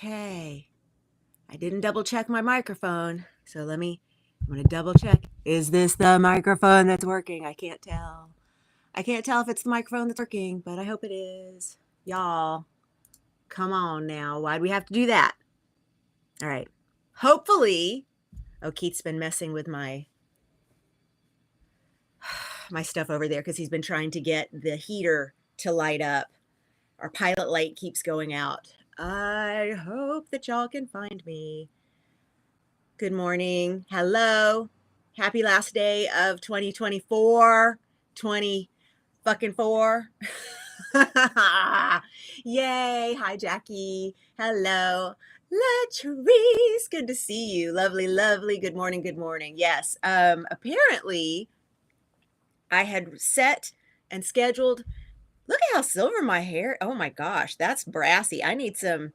Okay. I didn't double check my microphone. So I'm going to double check. Is this the microphone that's working? I can't tell. I can't tell if it's the microphone that's working, but I hope it is. Y'all, come on now. Why'd we have to do that? All right. Hopefully, Keith's been messing with my stuff over there because he's been trying to get the heater to light up. Our pilot light keeps going out. I hope that y'all can find me. Good morning. Hello. Happy last day of 2024. 20 fucking 4. Yay. Hi, Jackie. Hello. Latrice. Good to see you. Lovely, lovely. Good morning. Good morning. Yes. Apparently, I had set and scheduled. Look at how silver my hair. Oh my gosh, that's brassy. I need some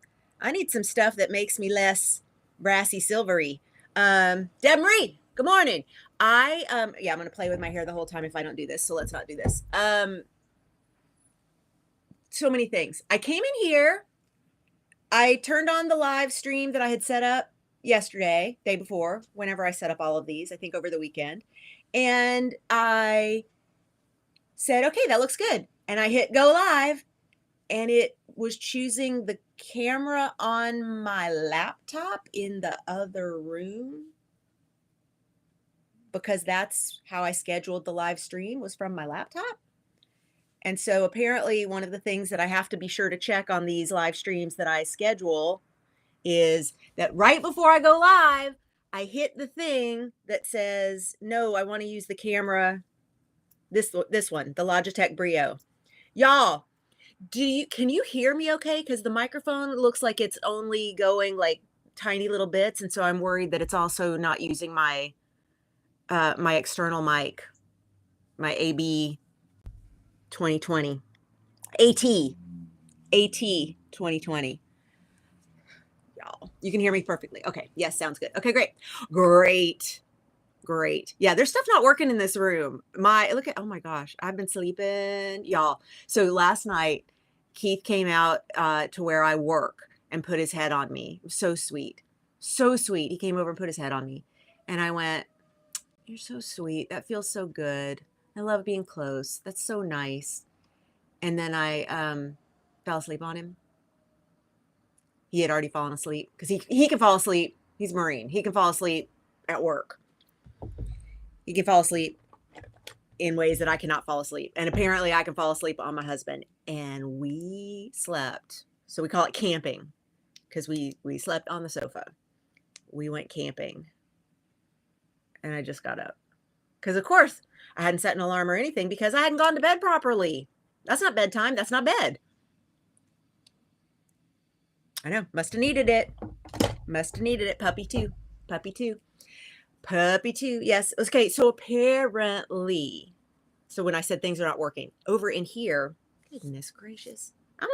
stuff that makes me less brassy silvery. Deb Marie, good morning. I'm gonna play with my hair the whole time if I don't do this, so let's not do this. So many things. I came in here, I turned on the live stream that I had set up yesterday, day before, whenever I set up all of these, I think over the weekend, and I said, okay, that looks good. And I hit go live, and it was choosing the camera on my laptop in the other room because that's how I scheduled the live stream, was from my laptop. And so apparently one of the things that I have to be sure to check on these live streams that I schedule is that right before I go live, I hit the thing that says, no, I want to use the camera, this one, the Logitech Brio. Y'all, can you hear me okay? Because the microphone looks like it's only going like tiny little bits, and so I'm worried that it's also not using my my external mic, my AB 2020, AT 2020. Y'all, you can hear me perfectly. Okay, yes, sounds good. Okay, great. Yeah, there's stuff not working in this room. Oh my gosh, I've been sleeping, y'all. So last night, Keith came out to where I work and put his head on me. It was so sweet. So sweet. He came over and put his head on me. And I went, you're so sweet. That feels so good. I love being close. That's so nice. And then I fell asleep on him. He had already fallen asleep because he can fall asleep. He's a Marine. He can fall asleep at work. He can fall asleep in ways that I cannot fall asleep. And apparently I can fall asleep on my husband. And we slept. So we call it camping because we slept on the sofa. We went camping. And I just got up. Because, of course, I hadn't set an alarm or anything because I hadn't gone to bed properly. That's not bedtime. That's not bed. I know. Must have needed it. Puppy too. Yes. Okay. So apparently, when I said things are not working over in here, goodness gracious, I'm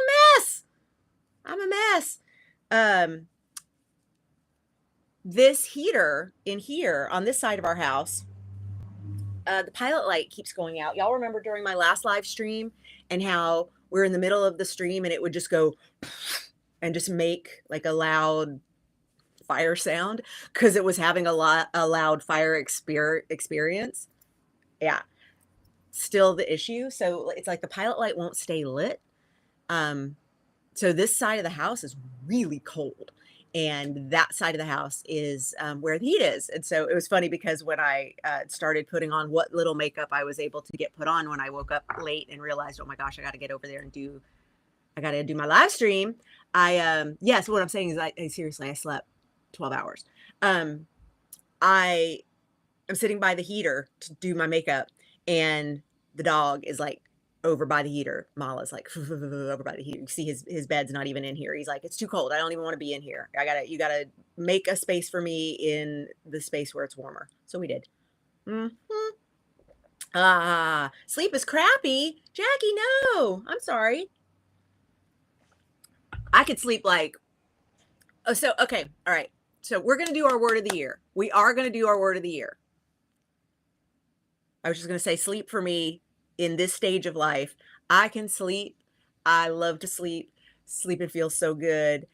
a mess. This heater in here on this side of our house, the pilot light keeps going out. Y'all remember during my last live stream and how we're in the middle of the stream and it would just go and just make like a loud fire sound because it was having a loud fire experience. Yeah, still the issue. So it's like the pilot light won't stay lit. So this side of the house is really cold, and that side of the house is where the heat is. And so it was funny because when I started putting on what little makeup I was able to get put on when I woke up late and realized, oh my gosh, I got to get over there and do my live stream. So what I'm saying is I slept 12 hours. I am sitting by the heater to do my makeup, and the dog is like over by the heater. Mala's like over by the heater. You see his bed's not even in here. He's like, it's too cold. I don't even want to be in here. You gotta make a space for me in the space where it's warmer. So we did. Sleep is crappy. Jackie, no, I'm sorry. I could sleep like, okay. All right. So we're going to do our word of the year. We are going to do our word of the year. I was just going to say sleep for me in this stage of life. I can sleep. I love to sleep. Sleeping feels so good.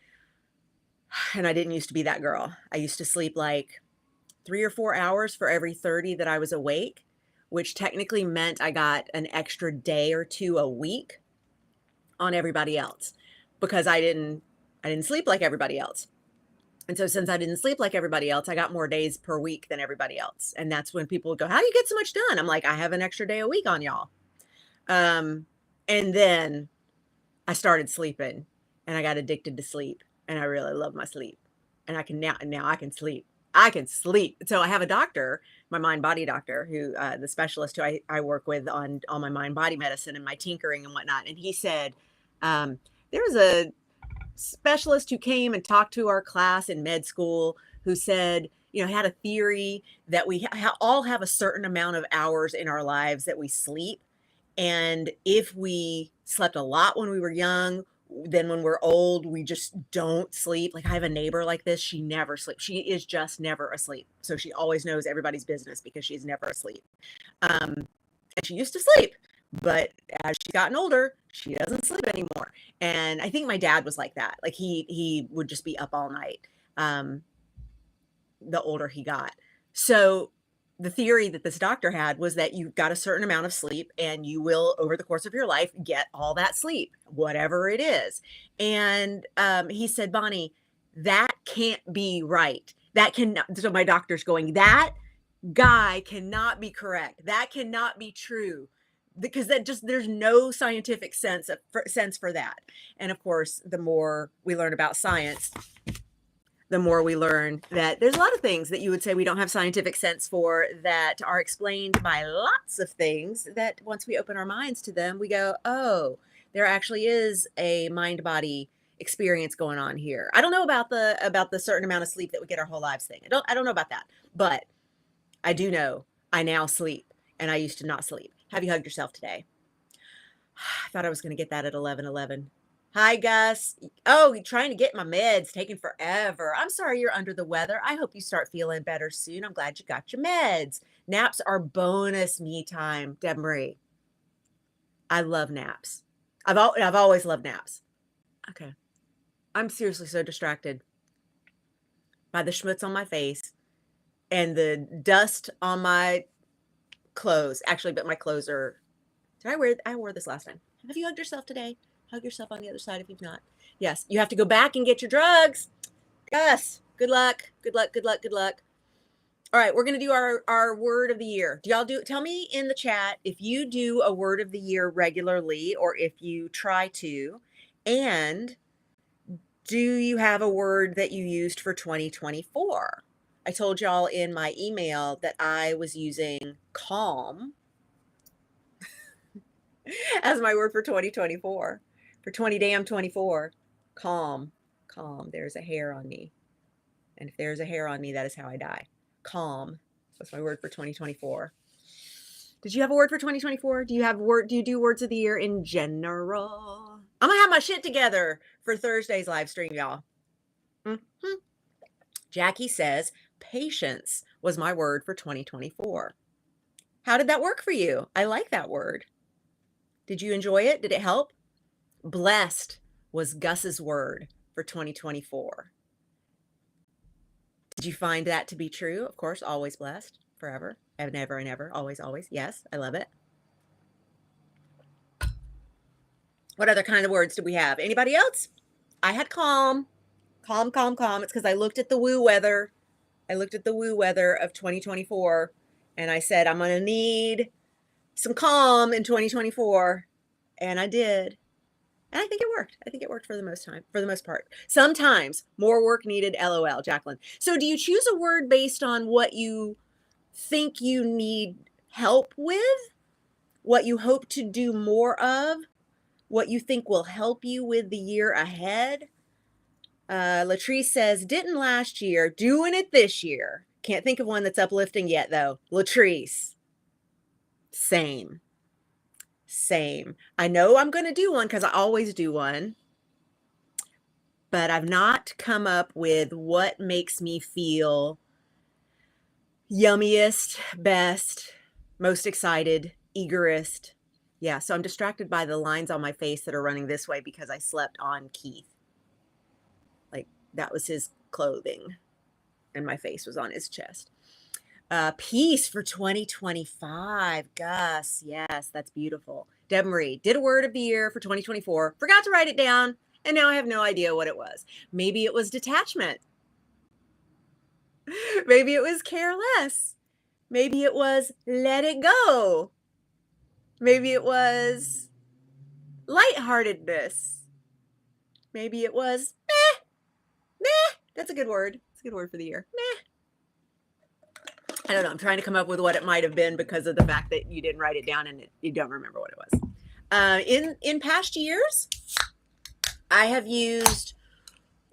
And I didn't used to be that girl. I used to sleep like 3 or 4 hours for every 30 that I was awake, which technically meant I got an extra day or 2 a week on everybody else because I didn't sleep like everybody else. And so since I didn't sleep like everybody else, I got more days per week than everybody else. And that's when people would go, "How do you get so much done?" I'm like, "I have an extra day a week on y'all." Um, and then I started sleeping and I got addicted to sleep and I really love my sleep. And I can now I can sleep. I can sleep. So I have a doctor, my mind body doctor, who the specialist who I work with on all my mind body medicine and my tinkering and whatnot. And he said, there was a specialist who came and talked to our class in med school who said, had a theory that we all have a certain amount of hours in our lives that we sleep. And if we slept a lot when we were young, then when we're old, we just don't sleep. Like I have a neighbor like this. She never sleeps. She is just never asleep. So she always knows everybody's business because she's never asleep. And she used to sleep, but as she's gotten older, she doesn't sleep anymore. And I think my dad was like that. Like he would just be up all night. The older he got. So the theory that this doctor had was that you got a certain amount of sleep and you will, over the course of your life, get all that sleep, whatever it is. And he said, "Bonnie, that can't be right. That cannot." So my doctor's going, "That guy cannot be correct. That cannot be true." Because there's no scientific sense for that. And of course, the more we learn about science, the more we learn that there's a lot of things that you would say we don't have scientific sense for that are explained by lots of things that once we open our minds to them, we go, "Oh, there actually is a mind body experience going on here." I don't know about the certain amount of sleep that we get our whole lives thing. I don't know about that. But I do know I now sleep and I used to not sleep. Have you hugged yourself today? I thought I was going to get that at 11:11. Hi, Gus. Oh, you're trying to get my meds, taking forever. I'm sorry you're under the weather. I hope you start feeling better soon. I'm glad you got your meds. Naps are bonus me time, Deb Marie. I love naps. I've always loved naps. Okay. I'm seriously so distracted by the schmutz on my face and the dust on my clothes. Actually, but my clothes are. I wore this last time. Have you hugged yourself today? Hug yourself on the other side if you've not. Yes, you have to go back and get your drugs. Gus, good luck. Good luck, good luck, good luck. All right, we're going to do our word of the year. Tell me in the chat if you do a word of the year regularly or if you try to. And do you have a word that you used for 2024? I told y'all in my email that I was using calm as my word for 2024. For 2024, calm, calm. There's a hair on me. And if there's a hair on me, that is how I die. Calm. That's my word for 2024. Did you have a word for 2024? Do you do words of the year in general? I'm gonna have my shit together for Thursday's live stream, y'all. Mm-hmm. Jackie says patience was my word for 2024. How did that work for you? I like that word. Did you enjoy it? Did it help? Blessed was Gus's word for 2024. Did you find that to be true? Of course, always blessed, forever, and never and ever, always, always. Yes, I love it. What other kind of words did we have? Anybody else? I had calm, calm, calm, calm. It's because I looked at the woo weather. I looked at the woo weather of 2024, and I said, I'm going to need some calm in 2024, and I did. And I think it worked. I think it worked for the most part. Sometimes more work needed, LOL, Jacqueline. So do you choose a word based on what you think you need help with? What you hope to do more of? What you think will help you with the year ahead? Latrice says, didn't last year, doing it this year. Can't think of one that's uplifting yet, though. Latrice. Same. I know I'm going to do one because I always do one, but I've not come up with what makes me feel yummiest, best, most excited, eagerest. Yeah, so I'm distracted by the lines on my face that are running this way because I slept on Keith. Like that was his clothing, and my face was on his chest. Peace for 2025. Gus, yes, that's beautiful. Deb Marie did a word of the year for 2024. Forgot to write it down, and now I have no idea what it was. Maybe it was detachment. Maybe it was careless. Maybe it was let it go. Maybe it was lightheartedness. Maybe it was meh. That's a good word. It's a good word for the year. Meh. I don't know. I'm trying to come up with what it might have been because of the fact that you didn't write it down and you don't remember what it was. In past years, I have used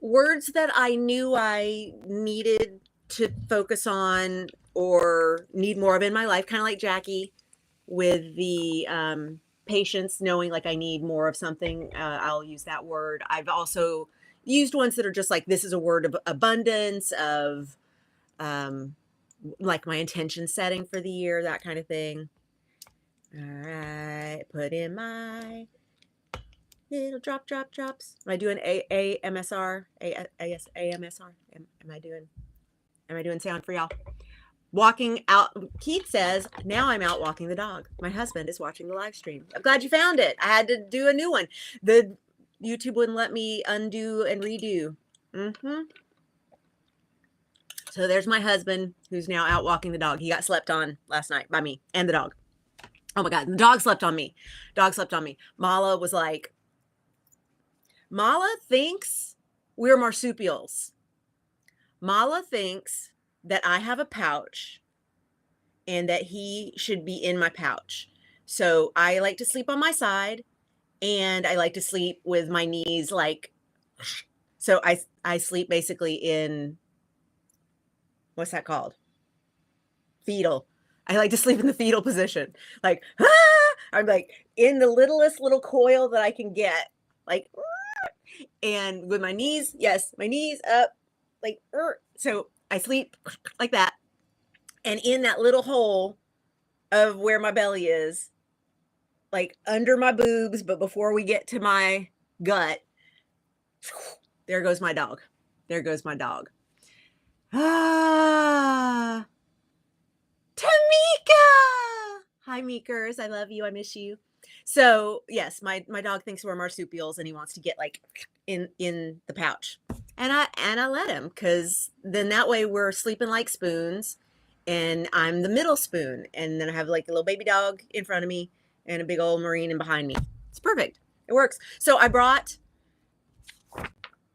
words that I knew I needed to focus on or need more of in my life, kind of like Jackie with the patience, knowing like I need more of something. I'll use that word. I've also used ones that are just like, this is a word of abundance, of like my intention setting for the year, that kind of thing. All right, put in my little drops. Am I doing AMSR? AMSR? Am I doing sound for y'all? Walking out. Keith says, now I'm out walking the dog. My husband is watching the live stream. I'm glad you found it. I had to do a new one. The YouTube wouldn't let me undo and redo. So there's my husband who's now out walking the dog. He got slept on last night by me and the dog. Oh my God. The dog slept on me. Mala was like, Mala thinks we're marsupials. Mala thinks that I have a pouch and that he should be in my pouch. So I like to sleep on my side and I like to sleep with my knees like, so I sleep basically in, what's that called? Fetal. I like to sleep in the fetal position. Like, I'm like in the littlest little coil that I can get. Like, and with my knees, yes, my knees up, like, so I sleep like that. And in that little hole of where my belly is, like under my boobs, but before we get to my gut, there goes my dog. Ah, Tamika! Hi, Meekers. I love you. I miss you. So yes, my dog thinks we're marsupials and he wants to get like in the pouch. And I let him, because then that way we're sleeping like spoons and I'm the middle spoon. And then I have like a little baby dog in front of me and a big old Marine in behind me. It's perfect. It works. So I brought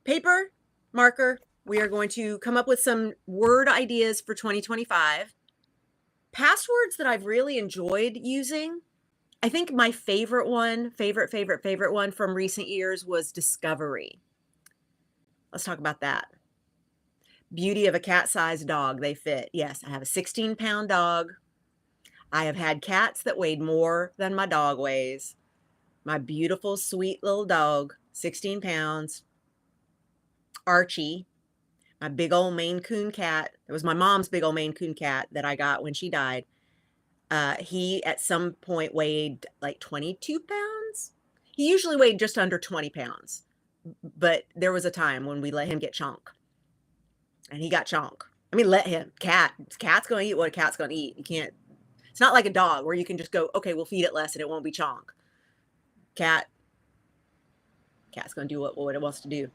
paper, marker. We are going to come up with some word ideas for 2025. Past words that I've really enjoyed using. I think my favorite one from recent years was discovery. Let's talk about that. Beauty of a cat-sized dog. They fit. Yes, I have a 16-pound dog. I have had cats that weighed more than my dog weighs. My beautiful, sweet little dog, 16 pounds. Archie, my big old Maine Coon cat. It was my mom's big old Maine Coon cat that I got when she died. He at some point weighed like 22 pounds. He usually weighed just under 20 pounds. But there was a time when we let him get chunk. And he got chunk. I mean, let him. Cat's going to eat what a cat's going to eat. You can't. It's not like a dog where you can just go, okay, we'll feed it less and it won't be chunk. Cat's going to do what it wants to do.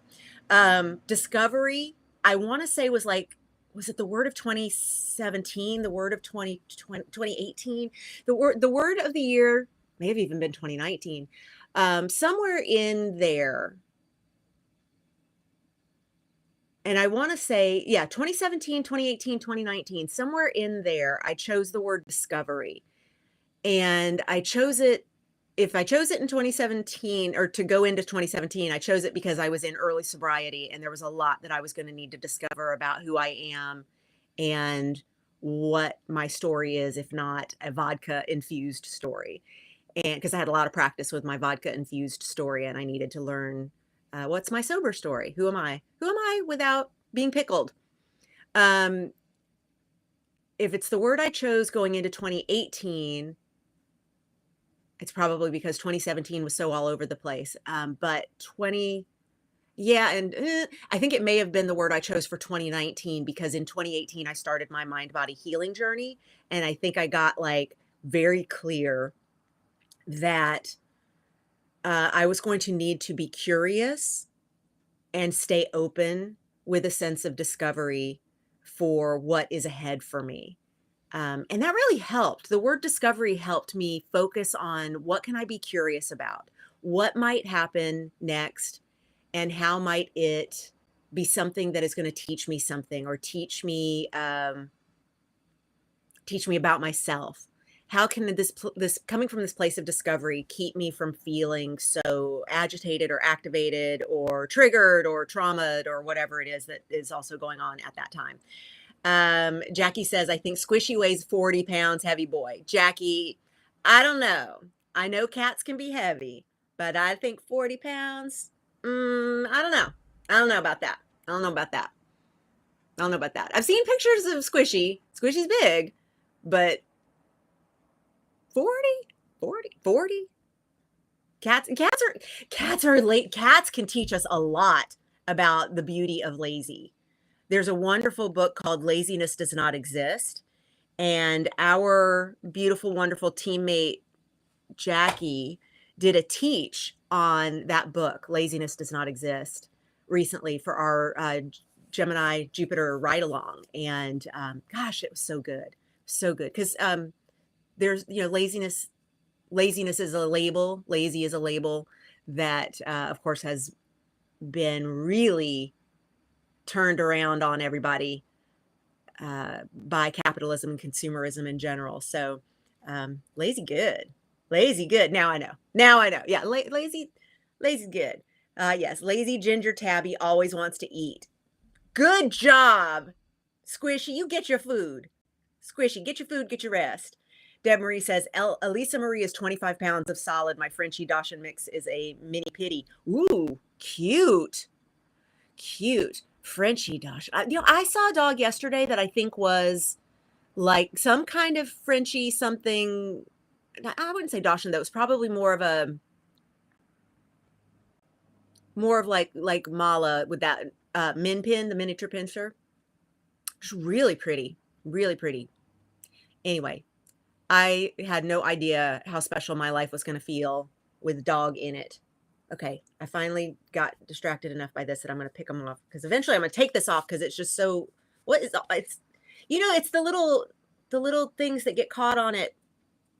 Discovery, I want to say was it the word of 2017, the word of 2018? The word of the year may have even been 2019. Somewhere in there. And I want to say, 2017, 2018, 2019, somewhere in there, I chose the word discovery. And I chose it, if I chose it in 2017 or to go into 2017, I chose it because I was in early sobriety and there was a lot that I was going to need to discover about who I am and what my story is, if not a vodka infused story. And because I had a lot of practice with my vodka infused story and I needed to learn what's my sober story? Who am I? Who am I without being pickled? If it's the word I chose going into 2018, it's probably because 2017 was so all over the place. But Yeah, and I think it may have been the word I chose for 2019 because in 2018 I started my mind body healing journey, and I think I got like very clear that I was going to need to be curious and stay open with a sense of discovery for what is ahead for me. And that really helped. The word discovery helped me focus on what can I be curious about? What might happen next? And how might it be something that is going to teach me something or teach me about myself? How can this coming from this place of discovery keep me from feeling so agitated or activated or triggered or traumatized or whatever it is that is also going on at that time? Jackie says, I think Squishy weighs 40 pounds, heavy boy. Jackie, I don't know. I know cats can be heavy, but I think 40 pounds, I don't know. I don't know about that. I don't know about that. I don't know about that. I've seen pictures of Squishy. Squishy's big, but 40, 40, 40. Cats can teach us a lot about the beauty of lazy. There's a wonderful book called Laziness Does Not Exist. And our beautiful, wonderful teammate, Jackie, did a teach on that book, Laziness Does Not Exist, recently for our Gemini Jupiter ride along. And gosh, it was so good. So good. Because there's, laziness is a label. Lazy is a label that, of course, has been really turned around on everybody by capitalism and consumerism in general. So lazy good. Now I know. Yeah, lazy good. Yes, lazy ginger tabby always wants to eat. Good job, Squishy. You get your food. Squishy, get your food, get your rest. Deb Marie says, Elisa Marie is 25 pounds of solid. My Frenchie Dachshund mix is a mini pitty. Ooh, cute. Cute. Frenchie Dachshund. I saw a dog yesterday that I think was like some kind of Frenchie something. I wouldn't say Dachshund. That was probably more of like Mala with that min pin, the miniature pincher. It's really pretty. Really pretty. Anyway, I had no idea how special my life was going to feel with dog in it. Okay, I finally got distracted enough by this that I'm going to pick them off because eventually I'm going to take this off because it's just so. What is it's? It's the little things that get caught on it.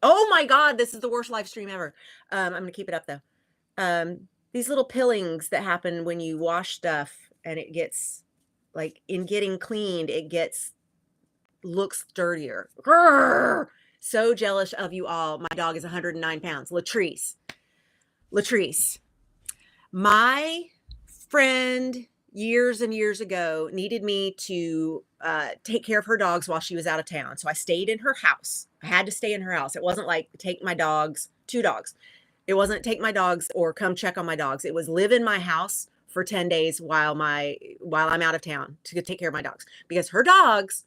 Oh my God, this is the worst live stream ever. I'm going to keep it up though. These little pillings that happen when you wash stuff and it gets like in getting cleaned, looks dirtier. Grrr! So jealous of you all. My dog is 109 pounds. Latrice. My friend years and years ago needed me to take care of her dogs while she was out of town. So I stayed in her house. I had to stay in her house. It wasn't like take my dogs, 2 dogs. It wasn't take my dogs or come check on my dogs. It was live in my house for 10 days while I'm out of town to take care of my dogs. Because her dogs,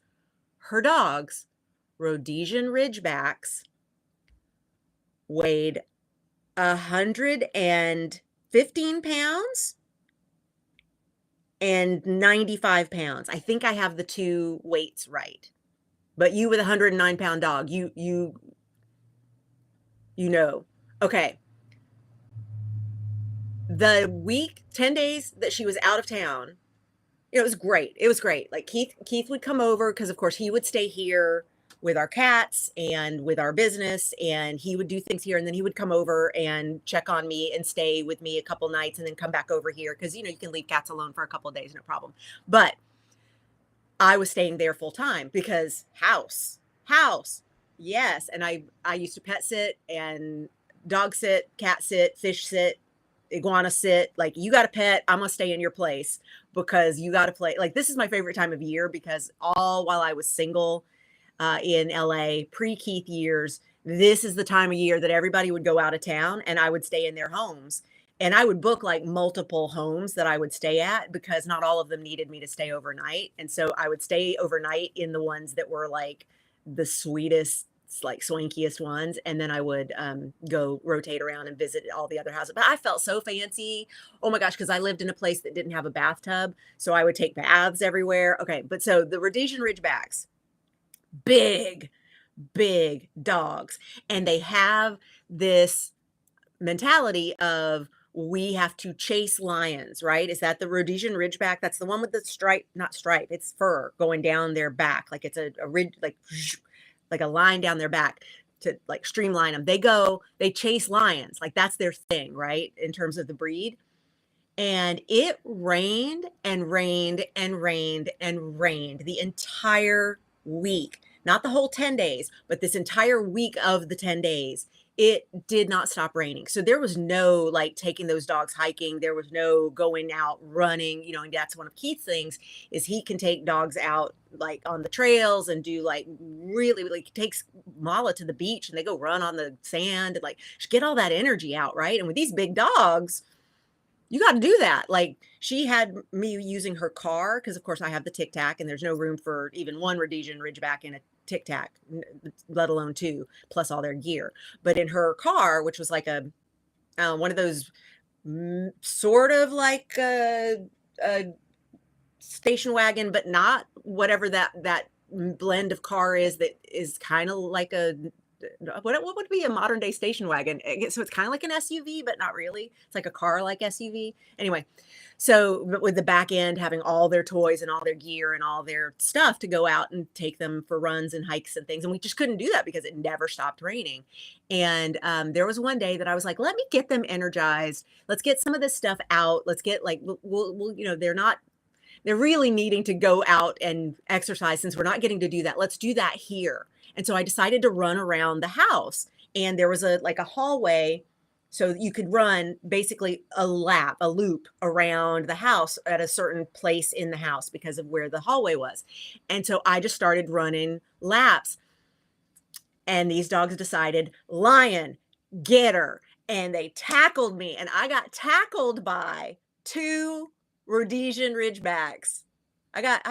Rhodesian Ridgebacks, weighed 115 pounds and 95 pounds. I think I have the 2 weights right. But you with a 109-pound dog, you know. Okay. The week, 10 days that she was out of town, it was great. It was great. Like Keith would come over because of course he would stay here with our cats and with our business, and he would do things here, and then he would come over and check on me and stay with me a couple nights and then come back over here because you can leave cats alone for a couple of days, no problem. But I was staying there full time because house. Yes, and I used to pet sit and dog sit, cat sit, fish sit, iguana sit. Like, you got a pet, I'm gonna stay in your place because you got to play. Like, this is my favorite time of year because all while I was single in LA, pre-Keith years, this is the time of year that everybody would go out of town and I would stay in their homes. And I would book like multiple homes that I would stay at because not all of them needed me to stay overnight. And so I would stay overnight in the ones that were like the sweetest like swankiest ones, and then I would go rotate around and visit all the other houses. But I felt so fancy. Oh my gosh, because I lived in a place that didn't have a bathtub, so I would take baths everywhere. Okay, but so the Rhodesian Ridgebacks, big, big dogs, and they have this mentality of we have to chase lions, right? Is that the Rhodesian Ridgeback? That's the one with the stripe, not stripe, it's fur going down their back, like it's a ridge, like a line down their back to like streamline them. They chase lions, like that's their thing, right? In terms of the breed. And it rained and rained and rained and rained the entire week. Not the whole 10 days, but this entire week of the 10 days. It did not stop raining. So there was no like taking those dogs hiking. There was no going out running, you know, and that's one of Keith's things is he can take dogs out like on the trails and do like really like takes Mala to the beach and they go run on the sand and like get all that energy out, right? And with these big dogs, you got to do that. Like she had me using her car because, of course, I have the Tic Tac, and there's no room for even one Rhodesian Ridgeback in a Tic Tac, let alone two, plus all their gear. But in her car, which was like a one of those sort of like a station wagon, but not whatever that blend of car is that is kind of like a what would be a modern day station wagon? So it's kind of like an SUV, but not really. It's like a car like SUV. Anyway, so but with the back end having all their toys and all their gear and all their stuff to go out and take them for runs and hikes and things. And we just couldn't do that because it never stopped raining. And there was one day that I was like, let me get them energized. Let's get some of this stuff out. Let's get like, we'll you know, they're really needing to go out and exercise since we're not getting to do that. Let's do that here. And so I decided to run around the house and there was like a hallway so you could run basically a loop around the house at a certain place in the house because of where the hallway was. And so I just started running laps and these dogs decided lion, get her. And they tackled me and I got tackled by two Rhodesian Ridgebacks. I got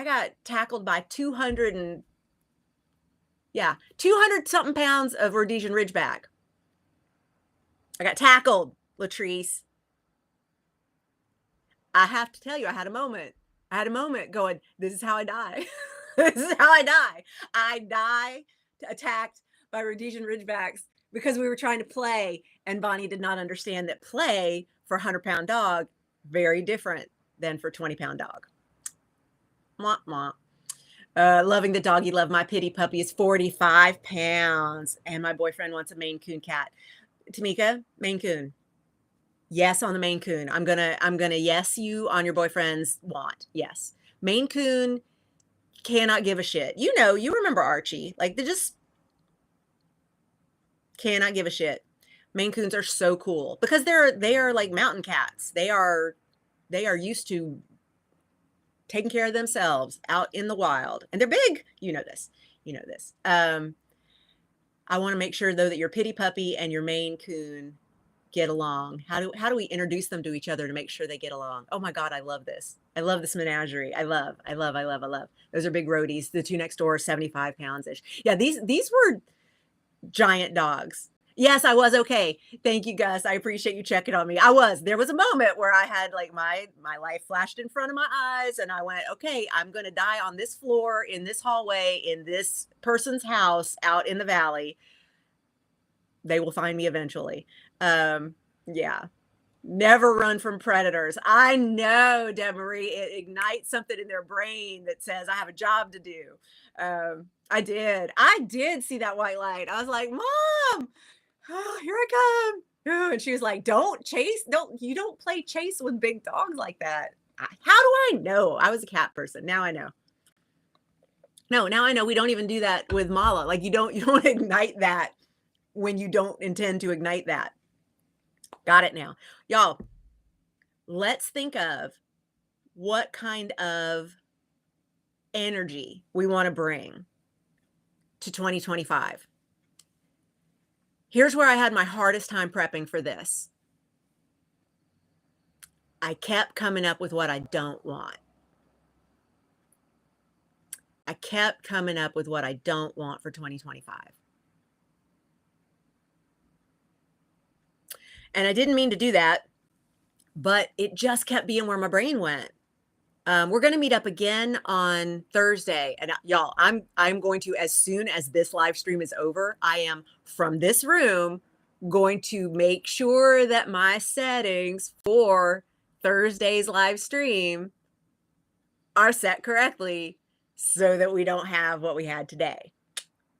tackled by 200 something pounds of Rhodesian Ridgeback. I got tackled, Latrice. I have to tell you, I had a moment. I had a moment going, this is how I die. This is how I die. I die attacked by Rhodesian Ridgebacks because we were trying to play and Bonnie did not understand that play for a 100-pound dog, very different than for 20-pound dog. Mwah, mwah. Loving the doggy love. My pity puppy is 45 pounds and my boyfriend wants a Maine Coon cat. Tamika, Maine Coon. Yes, on the Maine Coon. I'm gonna yes you on your boyfriend's want. Yes. Maine Coon cannot give a shit. You know, you remember Archie. Like they just cannot give a shit. Maine Coons are so cool because they are like mountain cats. They are used to taking care of themselves out in the wild. And they're big. You know this. You know this. I want to make sure though that your pity puppy and your Maine Coon get along. How do we introduce them to each other to make sure they get along? Oh my God, I love this. I love this menagerie. I love. Those are big roadies. The two next door are 75 pounds-ish. Yeah, these were giant dogs. Yes, I was okay. Thank you, Gus. I appreciate you checking on me. There was a moment where I had like my life flashed in front of my eyes and I went, okay, I'm going to die on this floor, in this hallway, in this person's house out in the valley. They will find me eventually. Yeah. Never run from predators. I know, Demarie, it ignites something in their brain that says, I have a job to do. I did see that white light. I was like, Mom, oh, here I come. Oh, and she was like, you don't play chase with big dogs like that. How do I know? I was a cat person. Now I know. No, now I know we don't even do that with Mala. Like you don't ignite that when you don't intend to ignite that. Got it now. Y'all, let's think of what kind of energy we want to bring to 2025. Here's where I had my hardest time prepping for this. I kept coming up with what I don't want. I kept coming up with what I don't want for 2025. And I didn't mean to do that, but it just kept being where my brain went. We're going to meet up again on Thursday. And y'all, I'm going to, as soon as this live stream is over, I am from this room going to make sure that my settings for Thursday's live stream are set correctly so that we don't have what we had today.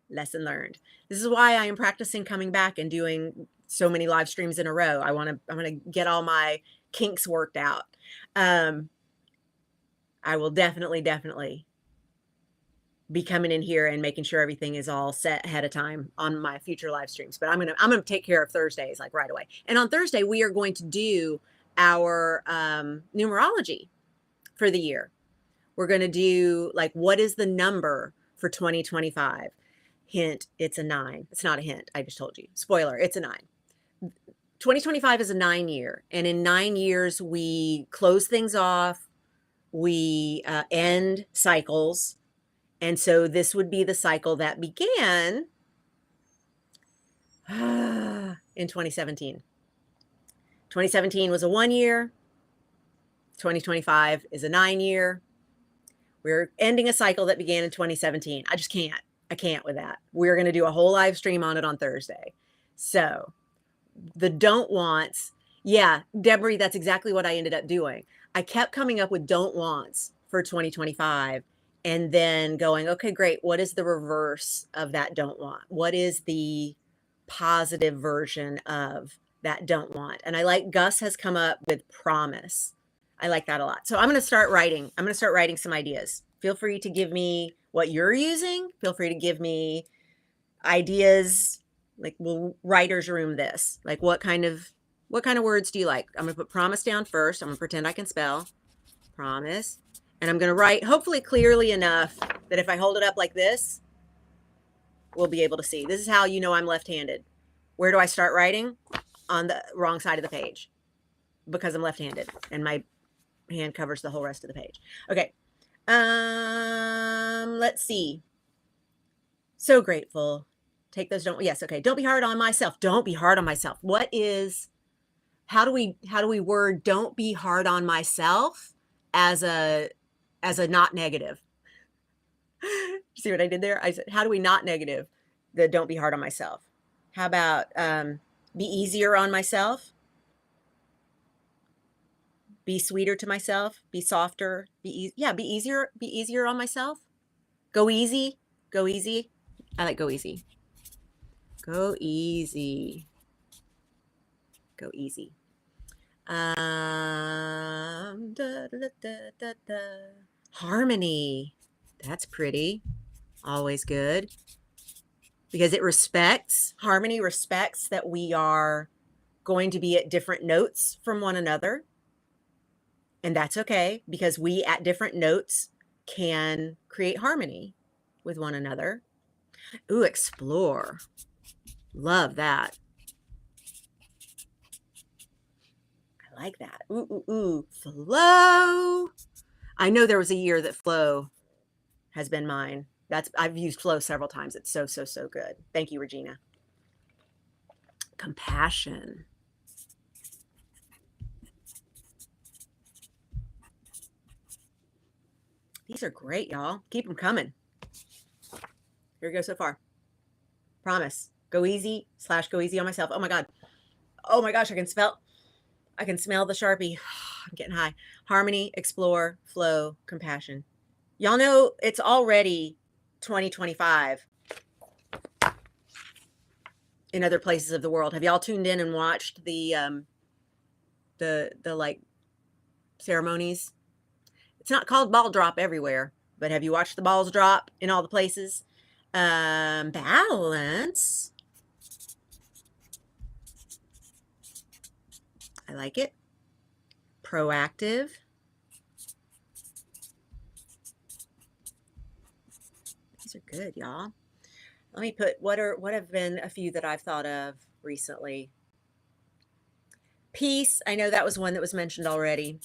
Lesson learned. This is why I am practicing coming back and doing so many live streams in a row. I want to get all my kinks worked out. I will definitely be coming in here and making sure everything is all set ahead of time on my future live streams. But I'm gonna take care of Thursdays like right away. And on Thursday we are going to do our numerology for the year. We're going to do like, what is the number for 2025? Hint, it's a 9. It's not a hint. I just told you. Spoiler, it's a 9. 2025 is a 9 year. And in 9 years, we close things off. We end cycles. And so this would be the cycle that began in 2017. 2017 was a 1 year. 2025 is a 9 year. We're ending a cycle that began in 2017. I just can't. I can't with that. We're going to do a whole live stream on it on Thursday. So the don't wants. Yeah, Deborah, that's exactly what I ended up doing. I kept coming up with don't wants for 2025 and then going, okay, great. What is the reverse of that don't want? What is the positive version of that don't want? And I like Gus has come up with promise. I like that a lot. So I'm going to start writing. I'm going to start writing some ideas. Feel free to give me what you're using. Feel free to give me ideas. Like, we'll writer's room this. Like, what kind of words do you like? I'm going to put promise down first. I'm going to pretend I can spell promise. And I'm going to write hopefully clearly enough that if I hold it up like this, we'll be able to see. This is how you know I'm left-handed. Where do I start writing? On the wrong side of the page because I'm left-handed and my hand covers the whole rest of the page. Okay. Let's see. So grateful. Take those yes, okay. Don't be hard on myself. Don't be hard on myself. How do we word don't be hard on myself as a not negative? See what I did there? I said, how do we not negative the don't be hard on myself? How about be easier on myself? Be sweeter to myself, be softer, be easier on myself. Go easy. I like go easy. Go easy. Harmony. That's pretty. Always good. Because harmony respects that we are going to be at different notes from one another. And that's okay, because we at different notes can create harmony with one another. Ooh, explore. Love that. I like that. Ooh. Flow. I know there was a year that flow has been mine. I've used flow several times. It's so good. Thank you, Regina. Compassion. These are great, y'all. Keep them coming. Here we go so far. Promise. Go easy / go easy on myself. Oh my God. Oh my gosh, I can smell the Sharpie. I'm getting high. Harmony, explore, flow, compassion. Y'all know it's already 2025 in other places of the world. Have y'all tuned in and watched the like ceremonies? It's not called ball drop everywhere, but have you watched the balls drop in all the places? Balance. I like it. Proactive. These are good, y'all. Let me put what have been a few that I've thought of recently. Peace. I know that was one that was mentioned already.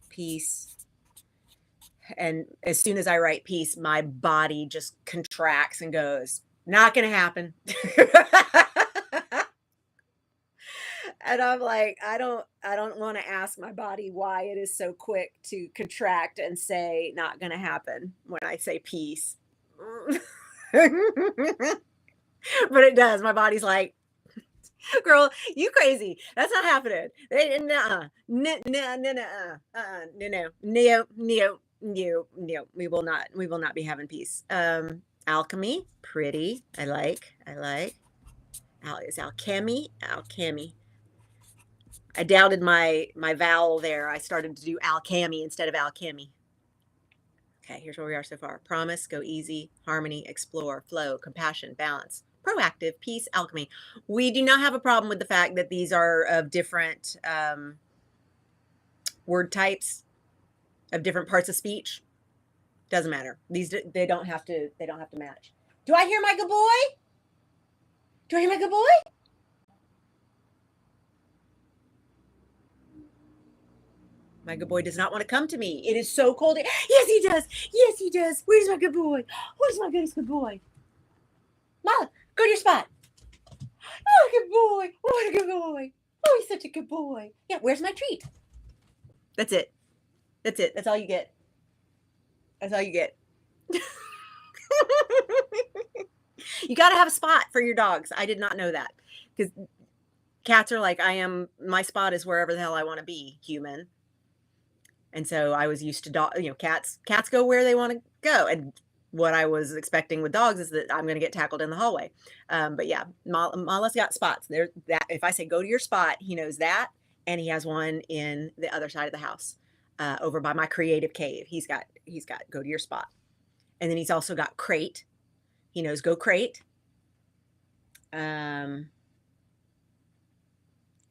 Peace. And as soon as I write peace, my body just contracts and goes, not going to happen. And I'm like, I don't want to ask my body why it is so quick to contract and say not gonna happen when I say peace. But it does. My body's like, girl, you crazy. That's not happening. Nuh-uh. No, no, no, no, no, no, no, no, no, no. We will not be having peace. Alchemy, pretty. I like. Is alchemy? Alchemy. I doubted my vowel there. I started to do alchemy instead of alchemy. Okay, here's where we are so far. Promise, go easy, harmony, explore, flow, compassion, balance, proactive, peace, alchemy. We do not have a problem with the fact that these are of different word types, of different parts of speech. Doesn't matter. They don't have to match. Do I hear my good boy? Do I hear my good boy? My good boy does not want to come to me. It is so cold. Yes, he does. Yes, he does. Where's my good boy? Where's my goodest good boy? Mama, go to your spot. Oh, good boy. What a good boy. Oh, he's such a good boy. Yeah, where's my treat? That's it. That's it. That's all you get. That's all you get. You got to have a spot for your dogs. I did not know that. Because cats are like, my spot is wherever the hell I want to be, human. And so I was used to cats go where they want to go. And what I was expecting with dogs is that I'm going to get tackled in the hallway. But yeah, Mala's got spots there. That if I say go to your spot, he knows that, and he has one in the other side of the house, over by my creative cave. He's got go to your spot, and then he's also got crate. He knows go crate.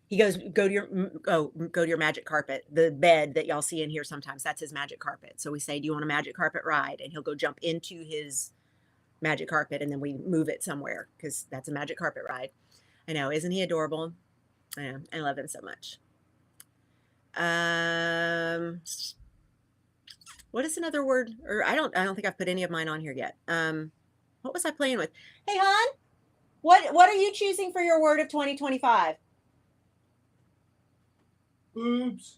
He goes, go to your magic carpet, the bed that y'all see in here sometimes. That's his magic carpet. So we say, do you want a magic carpet ride? And he'll go jump into his magic carpet, and then we move it somewhere because that's a magic carpet ride. I know, isn't he adorable? I know, I love him so much. What is another word? Or I don't think I've put any of mine on here yet. What was I playing with? Hey, hon, what are you choosing for your word of 2025? Boobs.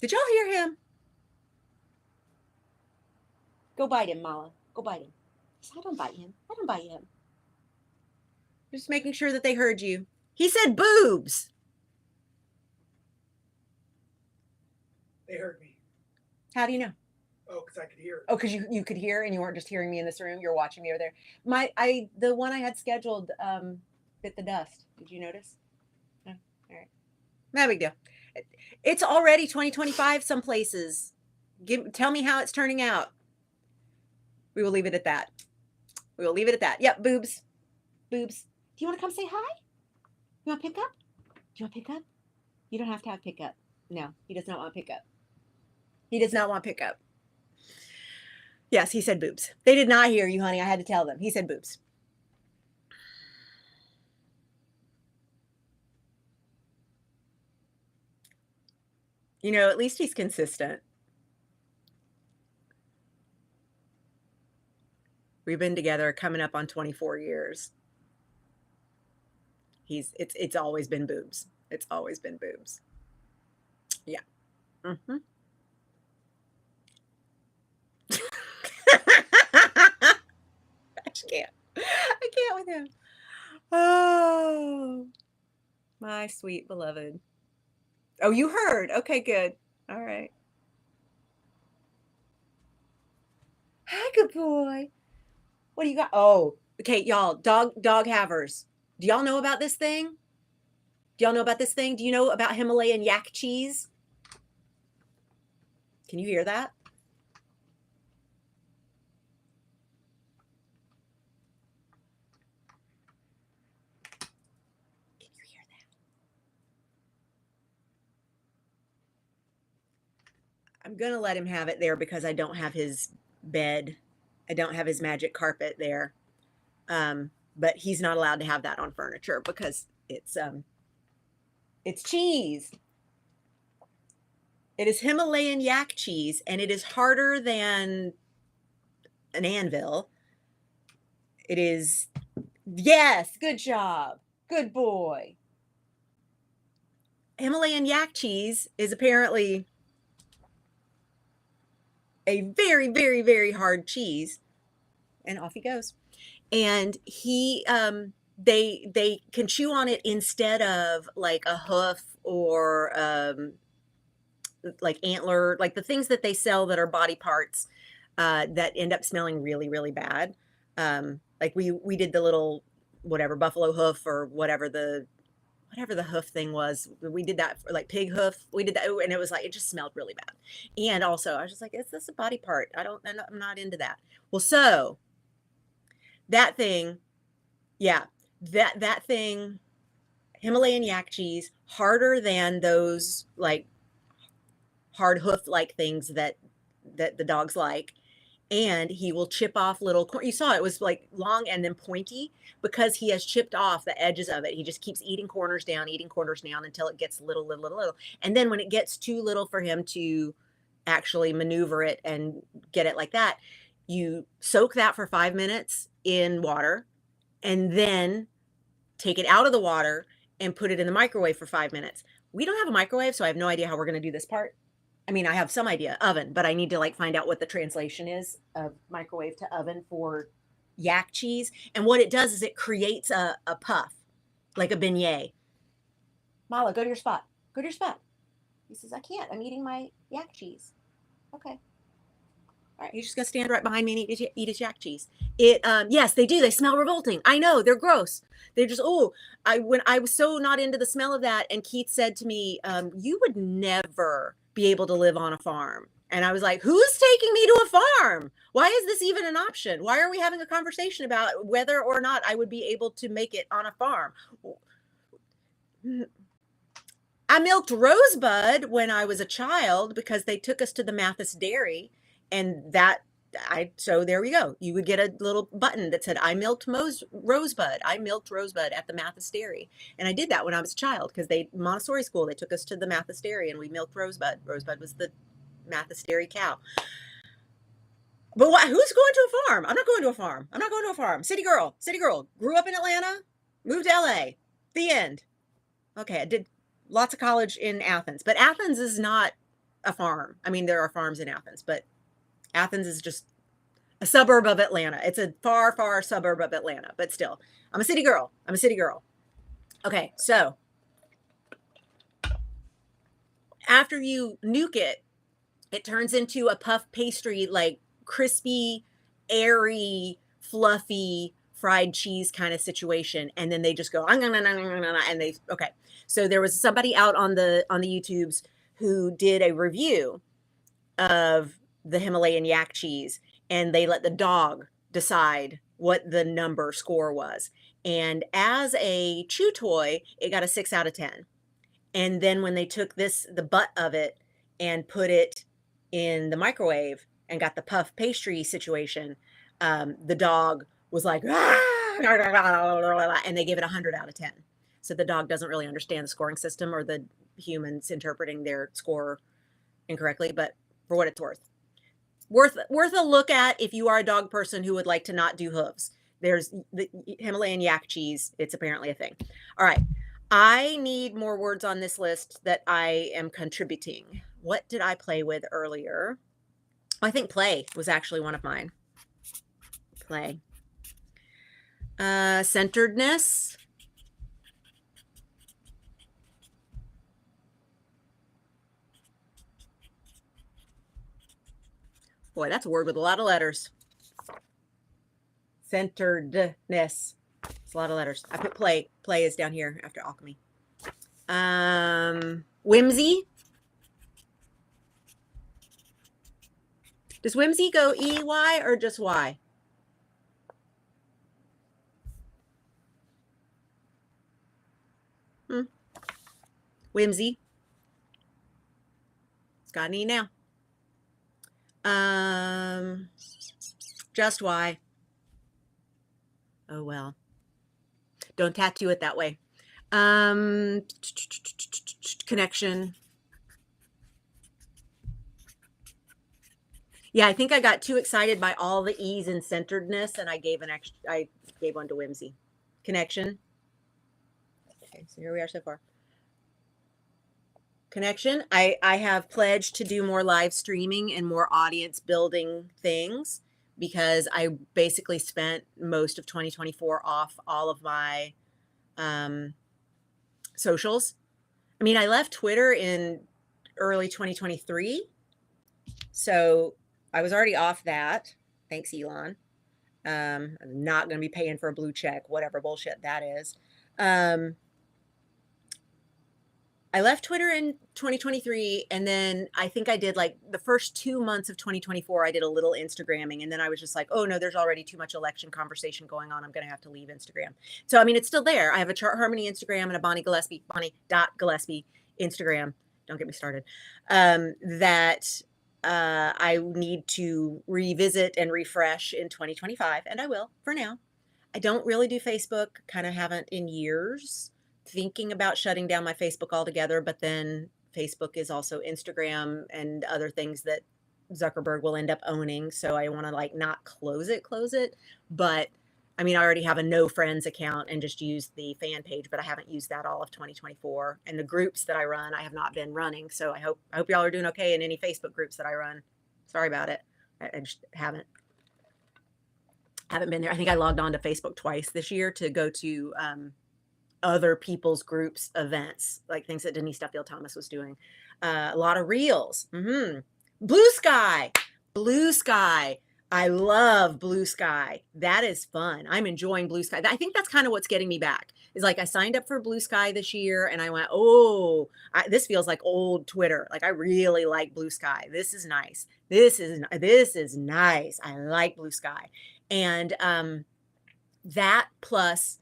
Did y'all hear him? Go bite him, Mala. Go bite him. I don't bite him. I don't bite him. Just making sure that they heard you. He said boobs. They heard me. How do you know? Oh, because I could hear. Oh, because you could hear, and you weren't just hearing me in this room. You're watching me over there. The one I had scheduled bit the dust. Did you notice? No? All right. No big deal. It's already 2025 some places. Tell me how it's turning out. We will leave it at that. We will leave it at that. Yep, boobs. Boobs. Do you want to come say hi? You want pickup? Do you want pickup? You don't have to have pickup. No, he does not want pickup. He does not want pickup. Yes, he said boobs. They did not hear you, honey. I had to tell them. He said boobs. At least he's consistent. We've been together coming up on 24 years. It's always been boobs. It's always been boobs. Yeah. Mm-hmm. I can't with him. Oh, my sweet beloved. Oh, you heard. Okay, good. All right. Hi, good boy. What do you got? Oh, okay, y'all. Dog havers. Do y'all know about this thing? Do y'all know about this thing? Do you know about Himalayan yak cheese? Can you hear that? Can you hear that? I'm going to let him have it there because I don't have his bed. I don't have his magic carpet there. But he's not allowed to have that on furniture because it's cheese. It is Himalayan yak cheese, and it is harder than an anvil. It is Yes, good job. Good boy. Himalayan yak cheese is apparently a very, very, very hard cheese. And off he goes. And they can chew on it instead of like a hoof or like antler, like the things that they sell that are body parts that end up smelling really, really bad. Like we did the little whatever buffalo hoof or whatever the hoof thing was. We did that for like pig hoof. We did that, and it was like it just smelled really bad. And also, I was just like, is this a body part? I'm not into that. Well, so that thing, yeah, that thing, Himalayan yak cheese, harder than those like hard hoof like things that the dogs like. And he will chip off little you saw it was like long and then pointy because he has chipped off the edges of it. He just keeps eating corners down until it gets little, and then when it gets too little for him to actually maneuver it and get it like that, you soak that for 5 minutes in water and then take it out of the water and put it in the microwave for 5 minutes. We don't have a microwave, so I have no idea how we're going to do this part. I mean, I have some idea, oven, but I need to like find out what the translation is of microwave to oven for yak cheese. And what it does is it creates a puff, like a beignet. Mala, go to your spot. Go to your spot. He says, I can't. I'm eating my yak cheese. Okay. All right, he's just gonna stand right behind me and eat his yak cheese. Yes, they do. They smell revolting. I know they're gross. They're just when I was so not into the smell of that, and Keith said to me, "You would never be able to live on a farm." And I was like, "Who's taking me to a farm? Why is this even an option? Why are we having a conversation about whether or not I would be able to make it on a farm?" I milked Rosebud when I was a child because they took us to the Mathis Dairy, and so there we go. You would get a little button that said, I milked Rosebud. I milked Rosebud at the Mathis Dairy. And I did that when I was a child because Montessori school, they took us to the Mathis Dairy and we milked Rosebud. Rosebud was the Mathis Dairy cow. But who's going to a farm? I'm not going to a farm. I'm not going to a farm. City girl. Grew up in Atlanta, moved to LA. The end. Okay, I did lots of college in Athens, but Athens is not a farm. I mean, there are farms in Athens, but Athens is just a suburb of Atlanta. It's a far, far suburb of Atlanta, but still, I'm a city girl. Okay, so after you nuke it, it turns into a puff pastry, like crispy, airy, fluffy fried cheese kind of situation. And then they just go, and okay. So there was somebody out on the YouTubes who did a review of the Himalayan yak cheese, and they let the dog decide what the number score was. And as a chew toy, it got a 6 out of 10. And then when they took the butt of it and put it in the microwave and got the puff pastry situation, the dog was like, and they gave it 100 out of 10. So the dog doesn't really understand the scoring system or the humans interpreting their score incorrectly, but for what it's worth a look at if you are a dog person who would like to not do hooves. There's the Himalayan yak cheese. It's apparently a thing. All right. I need more words on this list that I am contributing. What did I play with earlier? I think play was actually one of mine. Play. Centeredness. Boy, that's a word with a lot of letters. Centeredness. It's a lot of letters. I put play. Play is down here after alchemy. Whimsy. Does whimsy go E-Y or just Y? Whimsy. It's got an E now. Just Y. Oh, well. Don't tattoo it that way. Connection. Yeah, I think I got too excited by all the E's in centeredness, and I gave one to whimsy. Connection. Okay, so here we are so far. Connection. I have pledged to do more live streaming and more audience building things because I basically spent most of 2024 off all of my socials. I mean, I left Twitter in early 2023, so I was already off that. Thanks, Elon. I'm not going to be paying for a blue check, whatever bullshit that is. I left Twitter in 2023, and then I think I did like the first 2 months of 2024, I did a little Instagramming, and then I was just like, oh no, there's already too much election conversation going on. I'm going to have to leave Instagram. So, I mean, it's still there. I have a Chart Harmony Instagram and a Bonnie.Gillespie Instagram. Don't get me started. That I need to revisit and refresh in 2025, and I will for now. I don't really do Facebook, kind of haven't in years. Thinking about shutting down my Facebook altogether, but then Facebook is also Instagram and other things that Zuckerberg will end up owning. So I want to like not close it. But I mean, I already have a no friends account and just use the fan page, but I haven't used that all of 2024. And the groups that I run, I have not been running. So I hope y'all are doing okay in any Facebook groups that I run. Sorry about it. I just haven't been there. I think I logged on to Facebook twice this year to go to other people's groups events, like things that Denise Duffield Thomas was doing. A lot of reels. Blue Sky. I love Blue Sky. That is fun. I'm enjoying Blue Sky. I think that's kind of what's getting me back. Is like I signed up for Blue Sky this year and I went, this feels like old Twitter. Like I really like Blue Sky. This is nice. This is nice. I like Blue Sky. And that plus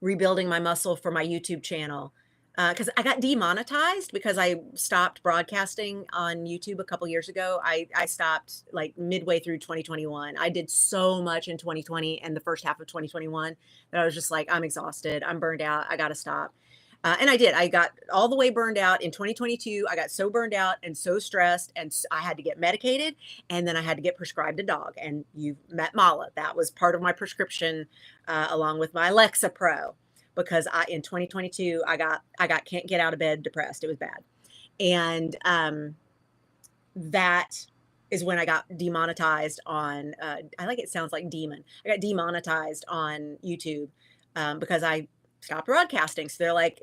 rebuilding my muscle for my YouTube channel. Because I got demonetized because I stopped broadcasting on YouTube a couple years ago. I stopped like midway through 2021. I did so much in 2020 and the first half of 2021 that I was just like, I'm exhausted. I'm burned out. I got to stop. And I did. I got all the way burned out in 2022. I got so burned out and so stressed, and I had to get medicated, and then I had to get prescribed a dog. And you met Mala. That was part of my prescription, along with my Alexa Pro, because in 2022 I got can't get out of bed depressed. It was bad, and that is when I got demonetized on. I like it sounds like demon. I got demonetized on YouTube because I stopped broadcasting. So they're like,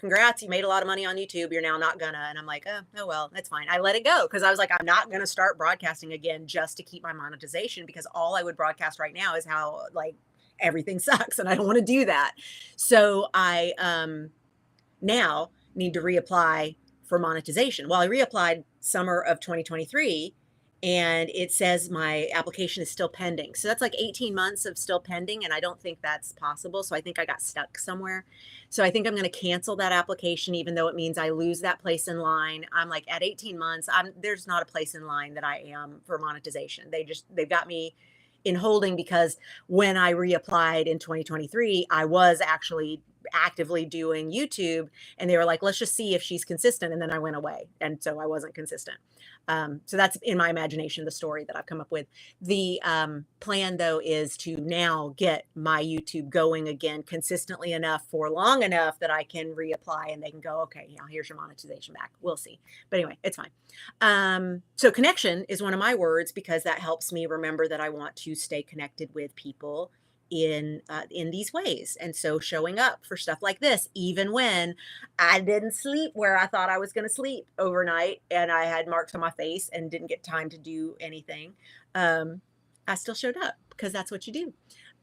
congrats, you made a lot of money on YouTube. You're now not gonna. And I'm like, oh well, that's fine. I let it go because I was like, I'm not gonna start broadcasting again just to keep my monetization, because all I would broadcast right now is how like everything sucks and I don't want to do that. So I now need to reapply for monetization. Well, I reapplied summer of 2023 and it says my application is still pending. So that's like 18 months of still pending, and I don't think that's possible. So I think I got stuck somewhere. So I think I'm going to cancel that application, even though it means I lose that place in line. I'm like, at 18 months, there's not a place in line that I am for monetization. They've got me in holding because when I reapplied in 2023, I was actually actively doing YouTube, and they were like, let's just see if she's consistent. And then I went away. And so I wasn't consistent. So that's in my imagination, the story that I've come up with. The plan though, is to now get my YouTube going again consistently enough for long enough that I can reapply and they can go, okay, here's your monetization back. We'll see. But anyway, it's fine. So connection is one of my words because that helps me remember that I want to stay connected with people in these ways. And so showing up for stuff like this, even when I didn't sleep where I thought I was going to sleep overnight and I had marks on my face and didn't get time to do anything, I still showed up because that's what you do.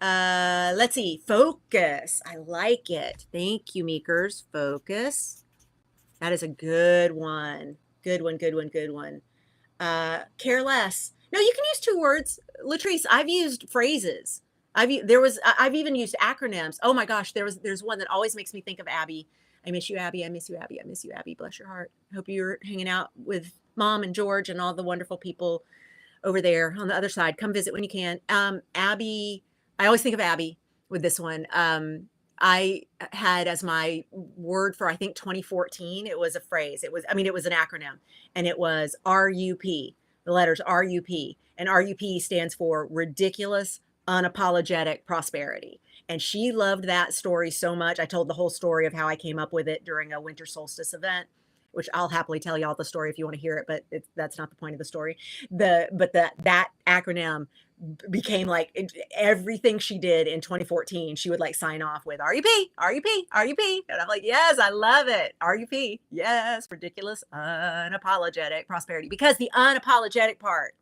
Let's see. Focus. I like it. Thank you, Meekers. Focus. That is a good one. Good one. Care less. No, you can use 2 words. Latrice, I've used phrases. I've even used acronyms. Oh my gosh, there's one that always makes me think of Abby. I miss you, Abby. I miss you, Abby. I miss you, Abby. Bless your heart. Hope you're hanging out with Mom and George and all the wonderful people over there on the other side. Come visit when you can. Abby, I always think of Abby with this one. I had as my word for, I think 2014, it was a phrase. It was an acronym, and it was RUP, the letters RUP, and RUP stands for ridiculous, unapologetic prosperity. And she loved that story so much. I told the whole story of how I came up with it during a winter solstice event, which I'll happily tell y'all the story if you want to hear it, but that's not the point of the story. That acronym became like everything she did in 2014. She would like sign off with RUP, RUP, RUP. And I'm like, yes, I love it. RUP. Yes. Ridiculous, unapologetic prosperity. Because the unapologetic part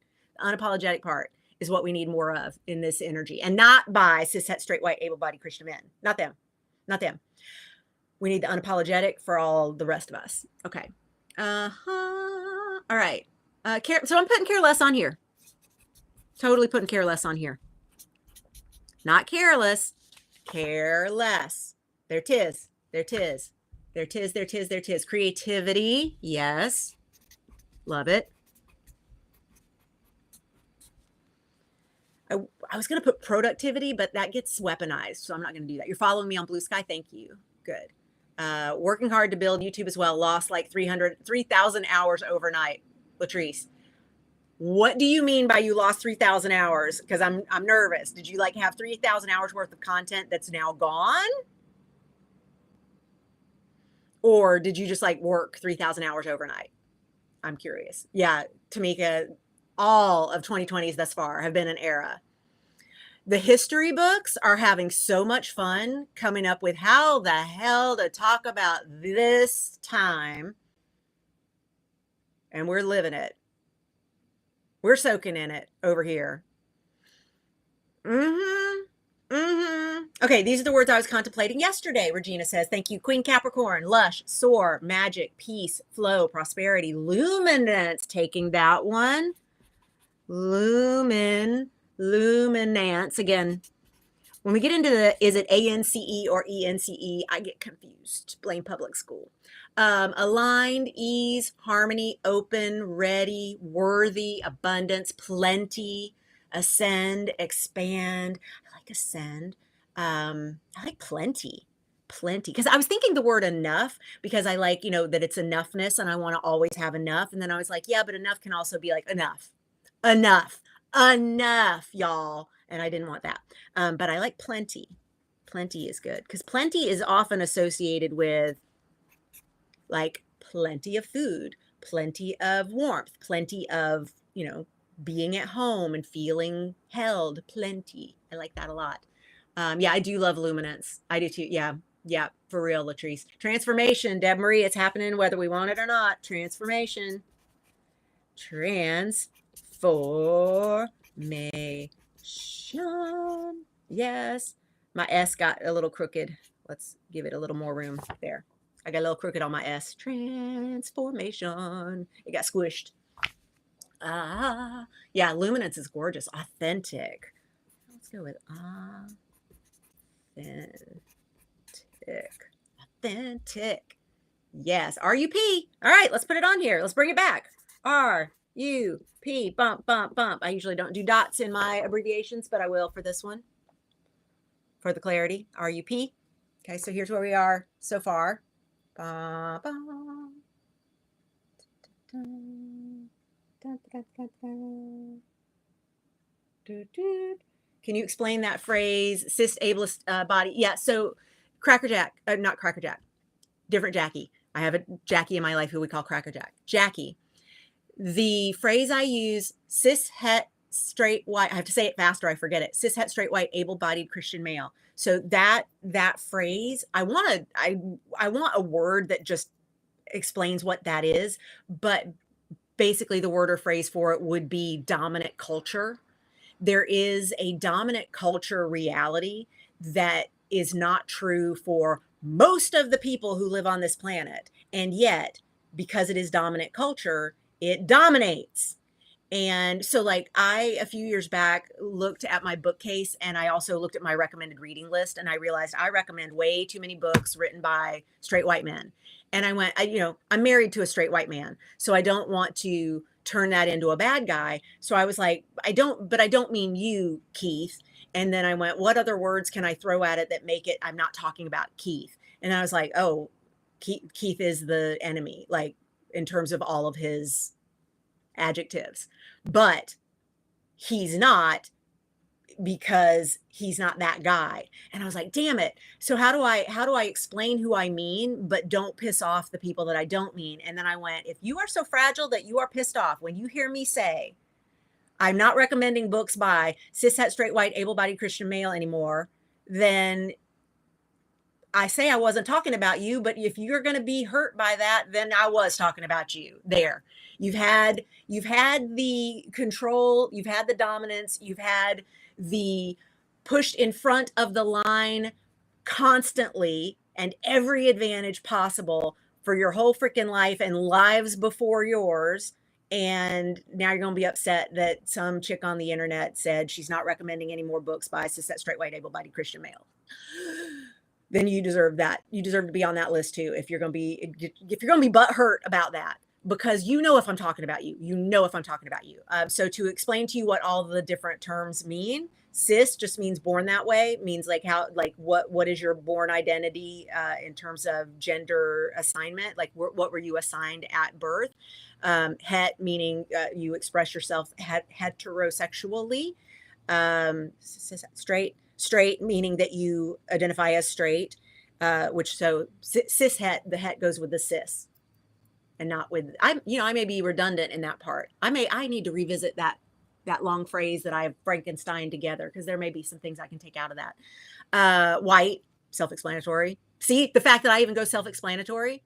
is what we need more of in this energy, and not by cishet, straight, white, able-bodied Christian men. Not them. Not them. We need the unapologetic for all the rest of us. Okay. All right. So I'm putting care less on here. Totally putting care less on here. Not careless. Care less. There 'tis. There 'tis. There 'tis. There 'tis. There 'tis. Creativity. Yes. Love it. I was going to put productivity, but that gets weaponized, so I'm not going to do that. You're following me on Blue Sky? Thank you. Good. Working hard to build YouTube as well. Lost like 3,000 hours overnight. Latrice, what do you mean by you lost 3,000 hours? Because I'm nervous. Did you like have 3,000 hours worth of content that's now gone? Or did you just like work 3,000 hours overnight? I'm curious. Yeah, Tamika, all of 2020s thus far have been an era. The history books are having so much fun coming up with how the hell to talk about this time. And we're living it. We're soaking in it over here. Okay, these are the words I was contemplating yesterday, Regina says. Thank you. Queen Capricorn, lush, soar, magic, peace, flow, prosperity, luminance. Taking that one. Luminance. Again, when we get into the, is it A-N-C-E or E-N-C-E, I get confused. Blame public school. Aligned, ease, harmony, open, ready, worthy, abundance, plenty, ascend, expand. I like ascend. I like plenty. Because I was thinking the word enough, because I like, that it's enoughness and I want to always have enough. And then I was like, yeah, but enough can also be like enough, y'all. And I didn't want that. But I like plenty. Plenty is good because plenty is often associated with like plenty of food, plenty of warmth, plenty of, being at home and feeling held. Plenty. I like that a lot. Yeah, I do love luminance. I do too. Yeah, for real, Latrice. Transformation, Deb Marie, it's happening whether we want it or not. Transformation. Transformation. Yes. My S got a little crooked. Let's give it a little more room there. I got a little crooked on my S. Transformation. It got squished. Yeah, luminance is gorgeous. Authentic. Let's go with authentic. Yes. R-U-P. All right, let's put it on here. Let's bring it back. R-U-P. Bump, bump, bump. I usually don't do dots in my abbreviations, but I will for this one. For the clarity. R-U-P. Okay, so here's where we are so far. Ba, ba. Can you explain that phrase, cis ableist body? Yeah, so Crackerjack, not Crackerjack, different Jackie. I have a Jackie in my life who we call Crackerjack. Jackie, the phrase I use, cis het straight white, I have to say it faster, I forget it. Cis het straight white able-bodied Christian male. So that phrase, I want a word that just explains what that is, but basically the word or phrase for it would be dominant culture. There is a dominant culture reality that is not true for most of the people who live on this planet. And yet, because it is dominant culture, it dominates. And so like a few years back, looked at my bookcase and I also looked at my recommended reading list and I realized I recommend way too many books written by straight white men. And I went, I'm married to a straight white man, so I don't want to turn that into a bad guy. So I was like, I don't mean you, Keith. And then I went, what other words can I throw at it that make it, I'm not talking about Keith. And I was like, oh, Keith is the enemy, like in terms of all of his adjectives, but he's not because he's not that guy. And I was like, damn it. So how do I explain who I mean, but don't piss off the people that I don't mean? And then I went, if you are so fragile that you are pissed off when you hear me say, I'm not recommending books by cishet, straight, white, able-bodied Christian male anymore, then I say I wasn't talking about you, but if you're going to be hurt by that, then I was talking about you. There. You've had the control, you've had the dominance, you've had the pushed in front of the line constantly and every advantage possible for your whole freaking life and lives before yours. And now you're going to be upset that some chick on the internet said she's not recommending any more books by cishet, straight, white, able-bodied Christian male. Then you deserve that. You deserve to be on that list too. If you're going to be butthurt about that, because you know if I'm talking about you, if I'm talking about you. So to explain to you what all the different terms mean, cis just means born that way, means like what is your born identity in terms of gender assignment, like what were you assigned at birth. Het meaning you express yourself heterosexually. Straight meaning that you identify as straight, which so cishet, the het goes with the cis and not with, I may be redundant in that part. I need to revisit that long phrase that I have Frankenstein together, because there may be some things I can take out of that. White, self-explanatory. See, the fact that I even go self-explanatory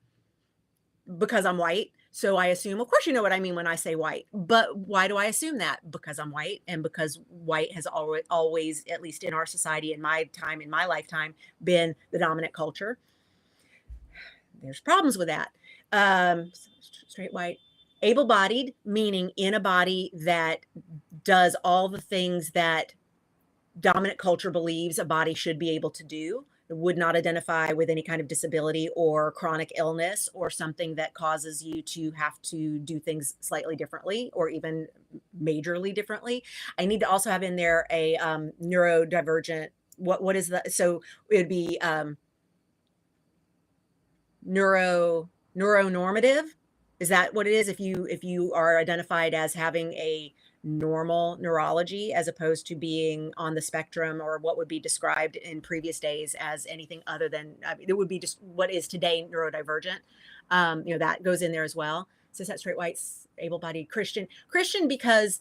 because I'm white. So I assume, of course, you know what I mean when I say white. But why do I assume that? Because I'm white, and because white has always, at least in our society, in my lifetime, been the dominant culture. There's problems with that. Straight white. Able-bodied, meaning in a body that does all the things that dominant culture believes a body should be able to do. Would not identify with any kind of disability or chronic illness or something that causes you to have to do things slightly differently or even majorly differently. I need to also have in there a neurodivergent. What is that? So it would be neuronormative. Is that what it is? If you are identified as having a normal neurology as opposed to being on the spectrum, or what would be described in previous days as anything other than, it would be just what is today neurodivergent. That goes in there as well. So that's straight white, able-bodied Christian because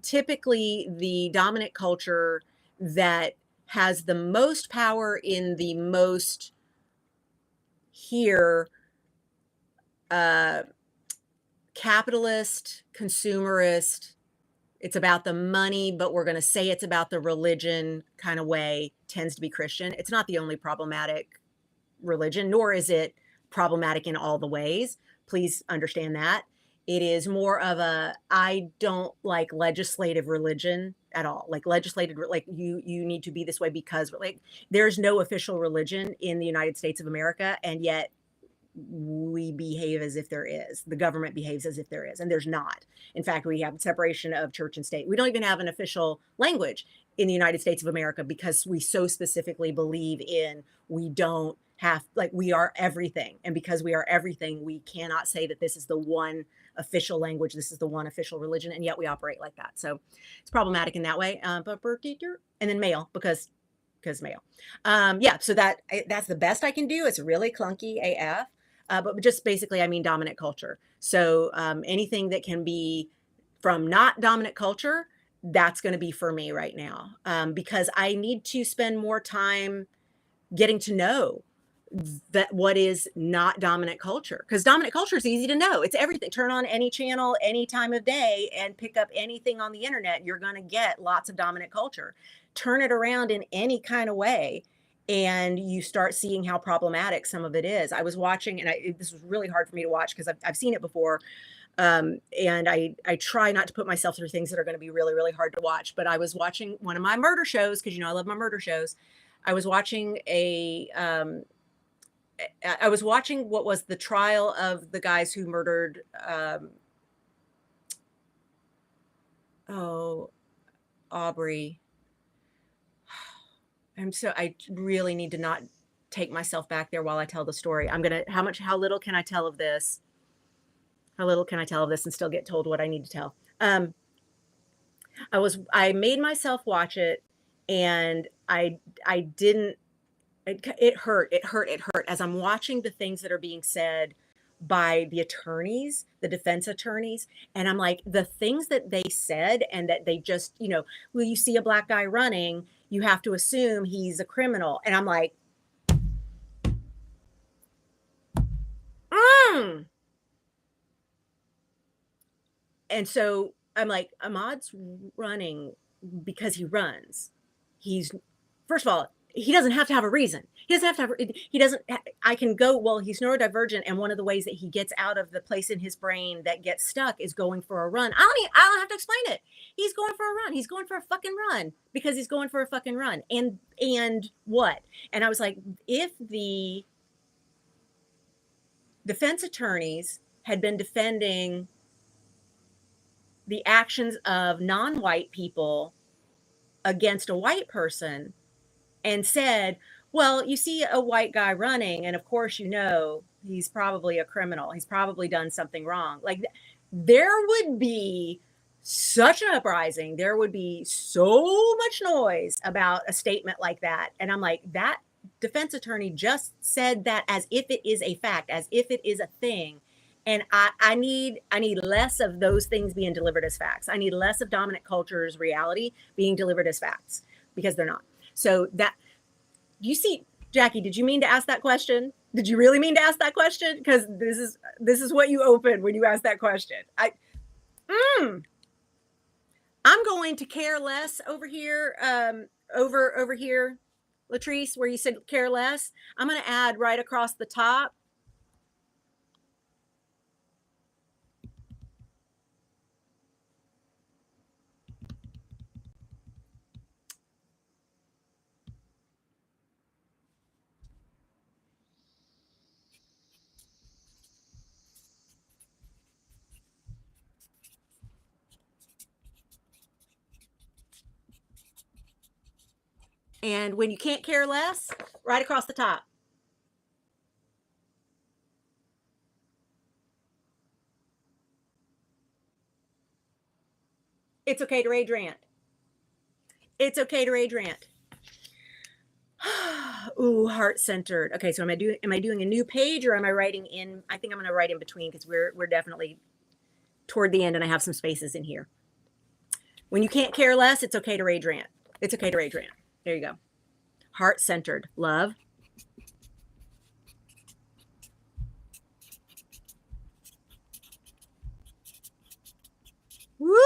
typically the dominant culture that has the most power in the most capitalist, consumerist, it's about the money, but we're going to say it's about the religion kind of way, tends to be Christian. It's not the only problematic religion, nor is it problematic in all the ways. Please understand that. It is more of I don't like legislative religion at all. Like you need to be this way because there's no official religion in the United States of America, and yet we behave as if there is. The government behaves as if there is, and there's not. In fact, we have separation of church and state. We don't even have an official language in the United States of America because we so specifically believe in, we don't have, we are everything. And because we are everything, we cannot say that this is the one official language, this is the one official religion, and yet we operate like that. So it's problematic in that way. And then male, because male. So that's the best I can do. It's really clunky AF. But just basically, I mean dominant culture. So anything that can be from not dominant culture, that's going to be for me right now, because I need to spend more time getting to know that what is not dominant culture, because dominant culture is easy to know. It's everything. Turn on any channel, any time of day, and pick up anything on the internet. You're going to get lots of dominant culture. Turn it around in any kind of way, and you start seeing how problematic some of it is. I was watching, and this was really hard for me to watch because I've seen it before. And I try not to put myself through things that are going to be really, really hard to watch. But I was watching one of my murder shows, because I love my murder shows. I was watching what was the trial of the guys who murdered Aubrey. I really need to not take myself back there while I tell the story. How little can I tell of this? How little can I tell of this and still get told what I need to tell? I made myself watch it, And I didn't, it hurt as I'm watching the things that are being said by the attorneys, the defense attorneys. And I'm like, the things that they said, and that they just, well, you see a black guy running, you have to assume he's a criminal. And I'm like, and so I'm like, Ahmad's running because he runs. He's, first of all, he doesn't have to have a reason. He doesn't have to have, he doesn't, I can go, well, he's neurodivergent. And one of the ways that he gets out of the place in his brain that gets stuck is going for a run. I don't have to explain it. He's going for a run. He's going for a fucking run because he's going for a fucking run. And what? And I was like, if the defense attorneys had been defending the actions of non-white people against a white person and said, well, you see a white guy running, and of course, he's probably a criminal. He's probably done something wrong. Like, there would be such an uprising. There would be so much noise about a statement like that. And I'm like, that defense attorney just said that as if it is a fact, as if it is a thing. And I need less of those things being delivered as facts. I need less of dominant culture's reality being delivered as facts, because they're not. So that, you see, Jackie, did you mean to ask that question? Did you really mean to ask that question? Because this is what you opened when you asked that question. I'm going to care less over here, over here, Latrice, where you said care less. I'm going to add right across the top. And when you can't care less, right across the top. It's okay to rage rant. It's okay to rage rant. Ooh, heart-centered. Okay, so am I doing a new page, or am I writing in? I think I'm going to write in between, because we're definitely toward the end, and I have some spaces in here. When you can't care less, it's okay to rage rant. It's okay to rage rant. There you go. Heart-centered. Love. Woo!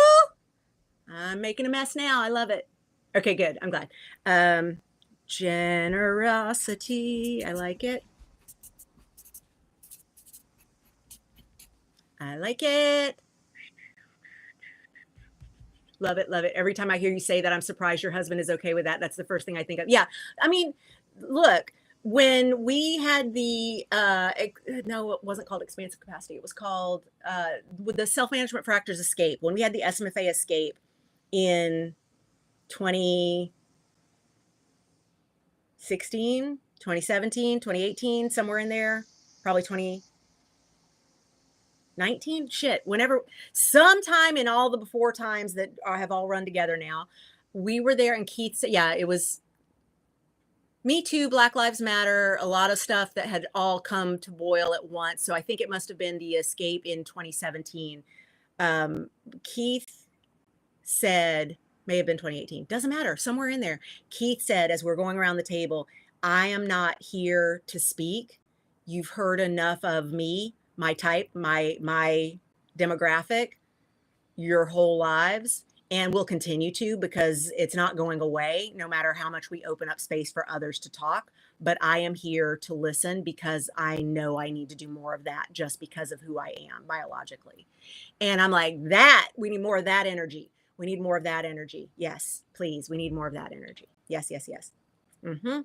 I'm making a mess now. I love it. Okay, good. I'm glad. Generosity. I like it. I like it. Love it. Love it. Every time I hear you say that, I'm surprised your husband is okay with that. That's the first thing I think of. Yeah. I mean, look, when we had the, no, it wasn't called expansive capacity. It was called, with the self-management for actors escape. When we had the SMFA escape in 2016, 2017, 2018, somewhere in there, probably 2019, shit, whenever, sometime in all the before times that have all run together now, we were there, and Keith said, yeah, it was Me Too, Black Lives Matter, a lot of stuff that had all come to boil at once. So I think it must have been the escape in 2017. Keith said, may have been 2018, doesn't matter, somewhere in there. Keith said, as we're going around the table, I am not here to speak. You've heard enough of me, my type, my demographic, your whole lives, and will continue to, because it's not going away no matter how much we open up space for others to talk. But I am here to listen, because I know I need to do more of that, just because of who I am biologically. And I'm like, that, we need more of that energy. We need more of that energy. Yes, please. We need more of that energy. Yes, yes, yes. Mm-hmm.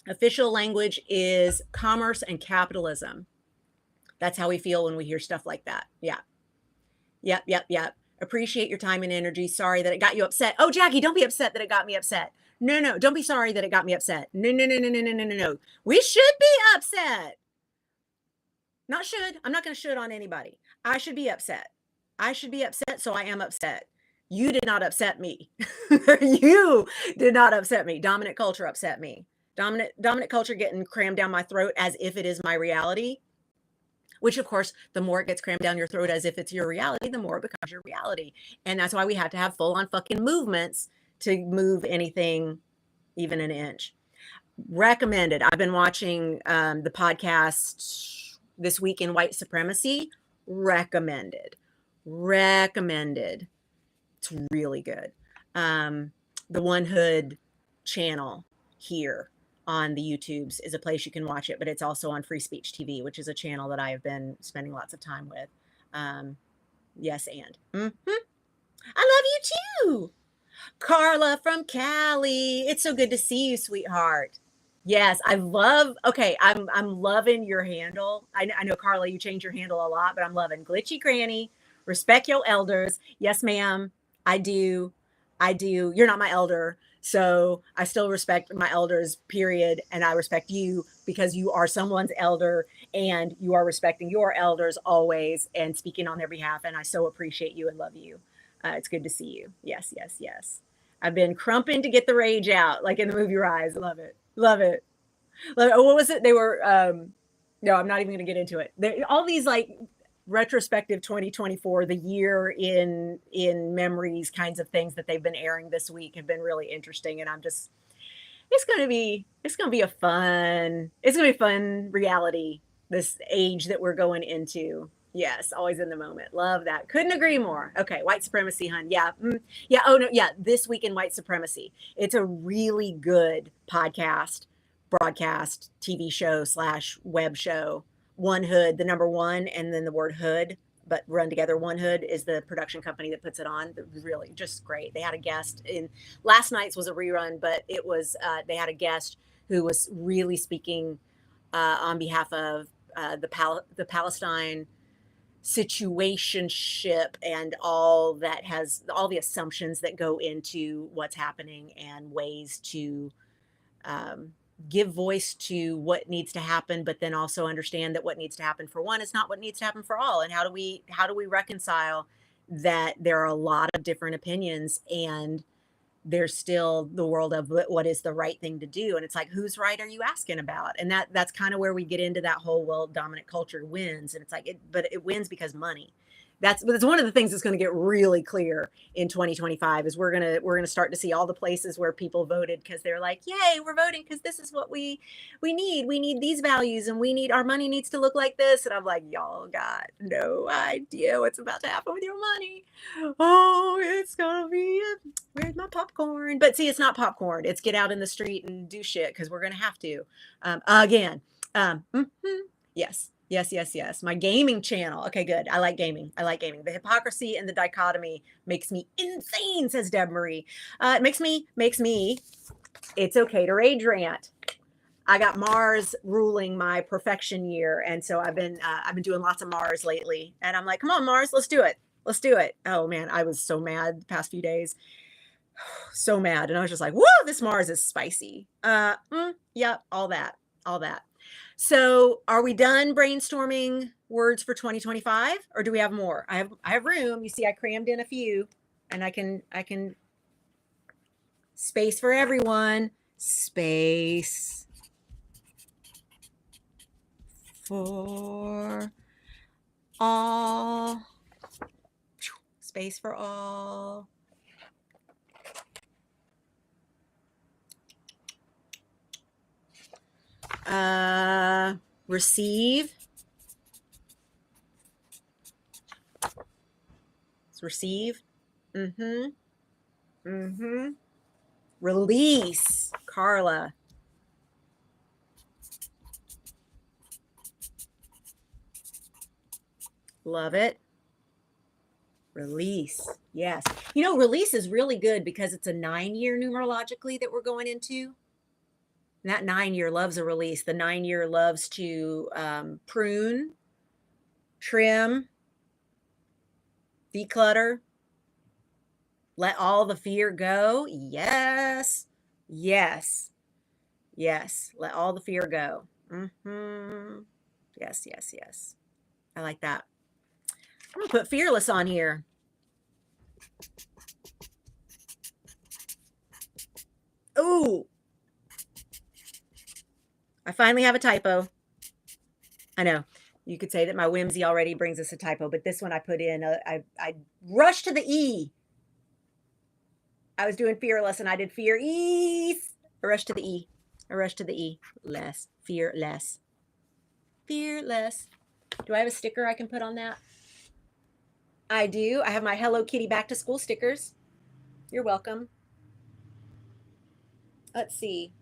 Official language is commerce and capitalism. That's how we feel when we hear stuff like that. Yeah. Yep, yep, yep. Appreciate your time and energy. Sorry that it got you upset. Oh, Jackie, don't be upset that it got me upset. No, no, don't be sorry that it got me upset. No, no, no, no, no, no, no, no, no. We should be upset. Not should. I'm not going to should on anybody. I should be upset. I should be upset, so I am upset. You did not upset me. You did not upset me. Dominant culture upset me. Dominant culture getting crammed down my throat as if it is my reality, which of course, the more it gets crammed down your throat as if it's your reality, the more it becomes your reality. And that's why we have to have full on fucking movements to move anything even an inch. Recommended. I've been watching the podcast This Week in White Supremacy. Recommended. Recommended. It's really good. The One Hood channel here on the YouTubes is a place you can watch it, but it's also on Free Speech TV, which is a channel that I have been spending lots of time with. Yes, and I love you too, Carla from Cali. It's so good to see you, sweetheart. Yes, I love. Okay, I'm loving your handle. I know, Carla, you change your handle a lot, but I'm loving Glitchy Granny. Respect your elders. Yes, ma'am. I do. I do. You're not my elder, so I still respect my elders, period. And I respect you because you are someone's elder and you are respecting your elders always and speaking on their behalf. And I so appreciate you and love you. It's good to see you. Yes, yes, yes. I've been crumping to get the rage out, like in the movie Rise. Love it. Love it. Love it. What was it? They were, no, I'm not even going to get into it. All these like retrospective 2024, the year in memories kinds of things that they've been airing this week have been really interesting. And I'm just, it's going to be a fun reality, this age that we're going into. Yes, always in the moment. Love that. Couldn't agree more. Okay, white supremacy, hun. Yeah. Yeah. Oh, no. Yeah. This Week in White Supremacy. It's a really good podcast, broadcast, TV show / web show. One Hood, the number one, and then the word hood, but run together. One Hood is the production company that puts it on. It was really just great. They had a guest in last night's was a rerun, but it was, they had a guest who was really speaking on behalf of the Palestine situationship and all that has all the assumptions that go into what's happening and ways to give voice to what needs to happen, but then also understand that what needs to happen for one is not what needs to happen for all. And how do we reconcile that there are a lot of different opinions and there's still the world of what is the right thing to do. And it's like, whose right are you asking about? And that's kind of where we get into that whole, well, dominant culture wins. And it's like, but it wins because money. That's one of the things that's going to get really clear in 2025 is we're going to start to see all the places where people voted because they're like, yay, we're voting because this is what we need. We need these values and our money needs to look like this. And I'm like, y'all got no idea what's about to happen with your money. Oh, it's going to be, where's my popcorn? But see, it's not popcorn. It's get out in the street and do shit because we're going to have to. Again, yes. Yes. My gaming channel. Okay, good. I like gaming. The hypocrisy and the dichotomy makes me insane, says Deb Marie. It makes me, it's okay to rage rant. I got Mars ruling my perfection year. And so I've been doing lots of Mars lately. And I'm like, come on, Mars, let's do it. Oh man, I was so mad the past few days. So mad. And I was just like, whoa, this Mars is spicy. Yeah, all that. So are we done brainstorming words for 2025 or do we have more? I have room. You see, I crammed in a few and I can space for everyone. Space for all. Space for all. Receive. It's receive. Release, Carla. Love it. Release. Yes. Release is really good because it's a 9-year numerologically that we're going into. And that 9-year loves a release. The 9-year loves to prune, trim, declutter, let all the fear go. Yes. Let all the fear go. Yes. I like that. I'm going to put fearless on here. Oh, I finally have a typo. I know. You could say that my whimsy already brings us a typo, but this one I put in, I rushed to the E. I was doing fearless and I did fear ease. I rushed to the E. I rushed to the E. Less. Fearless. Fearless. Do I have a sticker I can put on that? I do. I have my Hello Kitty back to school stickers. You're welcome. Let's see.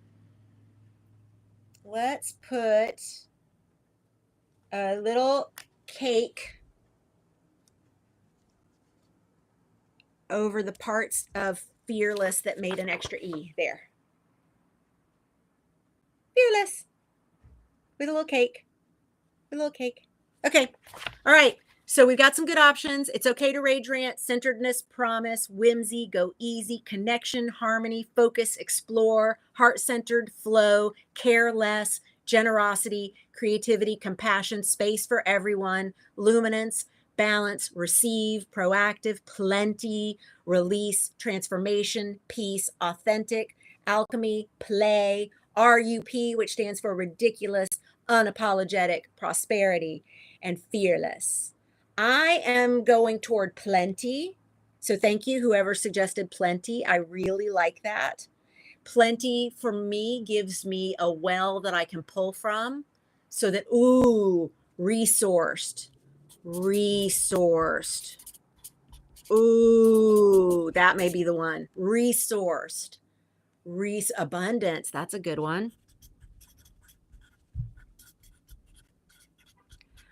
Let's put a little cake over the parts of fearless that made an extra E there. Fearless. With a little cake. With a little cake. Okay. All right. So we've got some good options. It's okay to rage rant, centeredness, promise, whimsy, go easy, connection, harmony, focus, explore, heart-centered, flow, care less, generosity, creativity, compassion, space for everyone, luminance, balance, receive, proactive, plenty, release, transformation, peace, authentic, alchemy, play, RUP, which stands for ridiculous, unapologetic, prosperity, and fearless. I am going toward plenty. So thank you, whoever suggested plenty. I really like that. Plenty for me gives me a well that I can pull from so that, ooh, resourced. Ooh, that may be the one. Resourced. Abundance. That's a good one.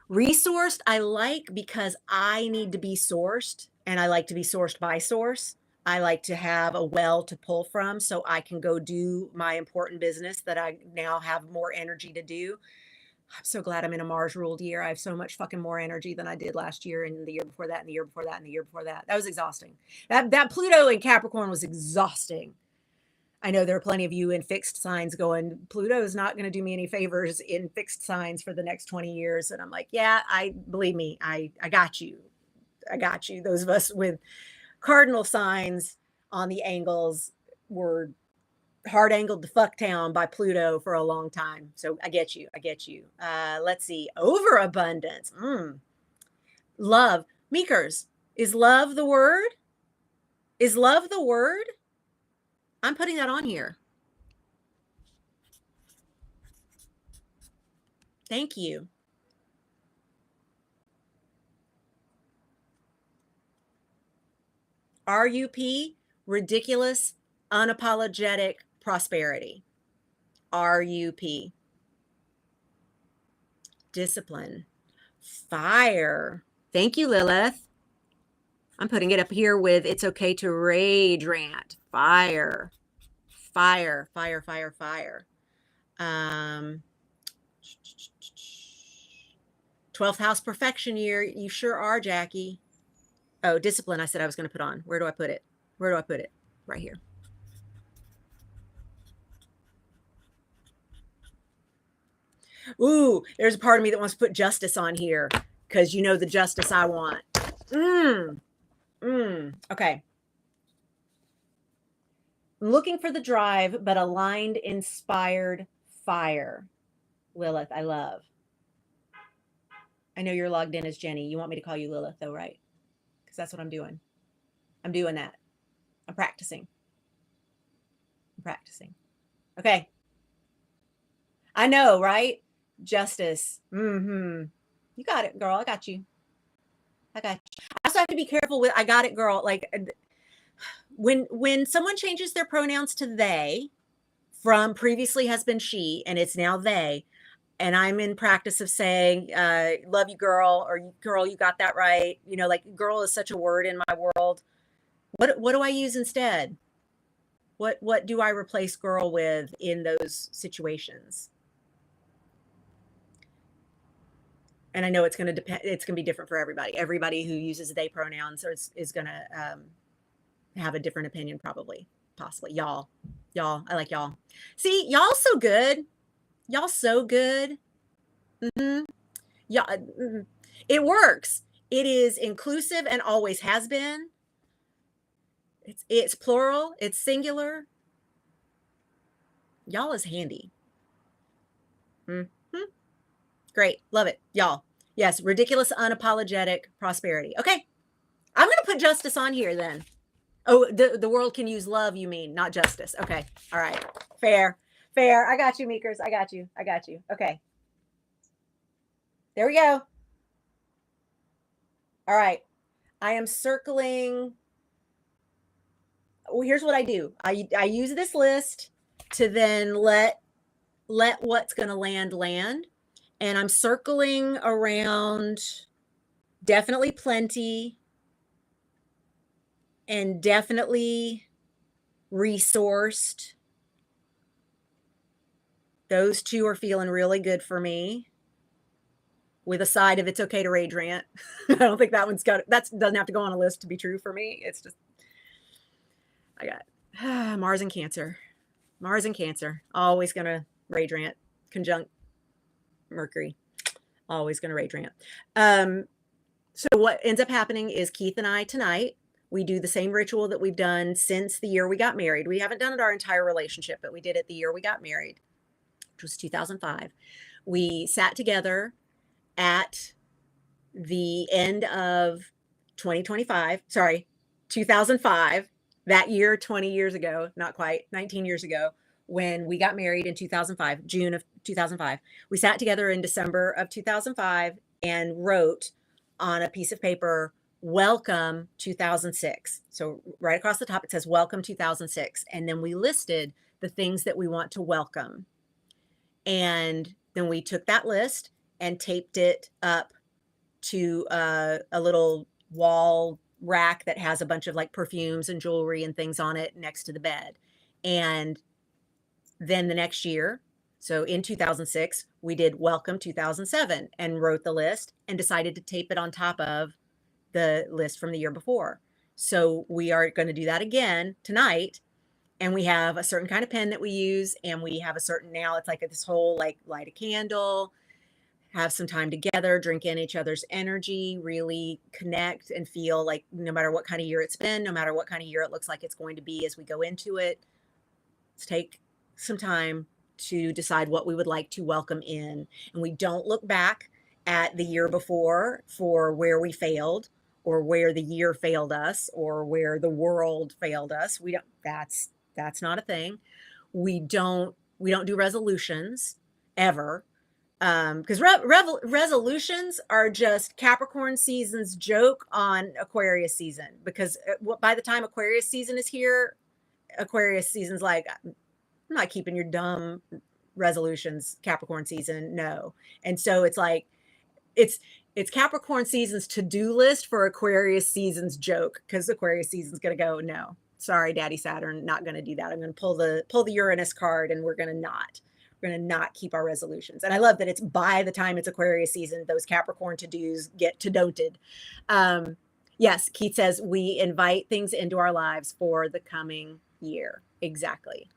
Resourced, I like because I need to be sourced and I like to be sourced by source. I like to have a well to pull from so I can go do my important business that I now have more energy to do. I'm so glad I'm in a Mars ruled year. I have so much fucking more energy than I did last year and the year before that and the year before that and the year before that. That was exhausting. That Pluto in Capricorn was exhausting. I know there are plenty of you in fixed signs going, Pluto is not going to do me any favors in fixed signs for the next 20 years. And I'm like, yeah, believe me, I got you. I got you. Those of us with cardinal signs on the angles were hard angled to fucktown by Pluto for a long time. So I get you. I get you. Let's see. Overabundance. Love. Meekers. Is love the word? Is love the word? I'm putting that on here. Thank you. RUP, ridiculous, unapologetic prosperity. RUP. Discipline. Fire. Thank you, Lilith. I'm putting it up here with it's okay to rage rant. Fire. Fire, fire, fire, fire. 12th house perfection year. You sure are, Jackie. Oh, discipline. I said I was going to put on. Where do I put it? Where do I put it? Right here. Ooh, there's a part of me that wants to put justice on here because you know the justice I want. Okay. Looking for the drive, but aligned, inspired fire. Lilith, I love. I know you're logged in as Jenny. You want me to call you Lilith, though, right? Because that's what I'm doing. I'm doing that. I'm practicing. Okay. I know, right? Justice. You got it, girl. I got you. I also have to be careful with I got it, girl. Like when someone changes their pronouns to they from previously has been she and it's now they, and I'm in practice of saying, love you, girl, or girl, you got that right. You know, like girl is such a word in my world. What do I use instead? What do I replace girl with in those situations? And I know it's going to depend. It's going to be different for everybody. Everybody who uses they pronouns is going to have a different opinion, probably, possibly. Y'all, I like y'all. See, y'all so good. Y'all so good. Yeah, it works. It is inclusive and always has been. It's plural. It's singular. Y'all is handy. Mm-hmm. Great. Love it. Y'all. Yes. Ridiculous, unapologetic prosperity. Okay. I'm going to put justice on here then. Oh, the world can use love, you mean, not justice. Okay. All right. Fair. Fair. I got you, Meekers. I got you. I got you. Okay. There we go. All right. I am circling. Well, here's what I do. I use this list to then let what's going to land. And I'm circling around definitely plenty and definitely resourced. Those two are feeling really good for me. With a side of it's okay to rage rant. I don't think that doesn't have to go on a list to be true for me. It's just, I got Mars and Cancer. Mars and Cancer. Always going to rage rant. Conjunct Mercury. Always going to rage rant. So what ends up happening is Keith and I tonight, we do the same ritual that we've done since the year we got married. We haven't done it our entire relationship, but we did it the year we got married, which was 2005. We sat together at the end of 2025, 2005, that year, 20 years ago, not quite, 19 years ago, when we got married in 2005, June of 2005. We sat together in December of 2005 and wrote on a piece of paper, welcome 2006. So right across the top, it says welcome 2006. And then we listed the things that we want to welcome. And then we took that list and taped it up to a little wall rack that has a bunch of like perfumes and jewelry and things on it next to the bed. And then the next year, so in 2006, we did welcome 2007 and wrote the list and decided to tape it on top of the list from the year before. So we are going to do that again tonight. And we have a certain kind of pen that we use. And we have a certain, now it's like this whole like light a candle, have some time together, drink in each other's energy, really connect and feel like no matter what kind of year it's been, no matter what kind of year it looks like it's going to be as we go into it, let's take some time to decide what we would like to welcome in. And we don't look back at the year before for where we failed or where the year failed us or where the world failed us. We don't, that's not a thing. We don't do resolutions ever. Because resolutions are just Capricorn season's joke on Aquarius season. Because by the time Aquarius season is here, Aquarius season's like, I'm not keeping your dumb resolutions, Capricorn season. No. And so it's like, it's Capricorn season's to-do list for Aquarius season's joke. Because Aquarius season's going to go, no, sorry, Daddy Saturn, not going to do that. I'm going to pull the Uranus card and we're going to not keep our resolutions. And I love that it's by the time it's Aquarius season, those Capricorn to-dos get to-don'ted. Yes, Keith says we invite things into our lives for the coming year. Exactly.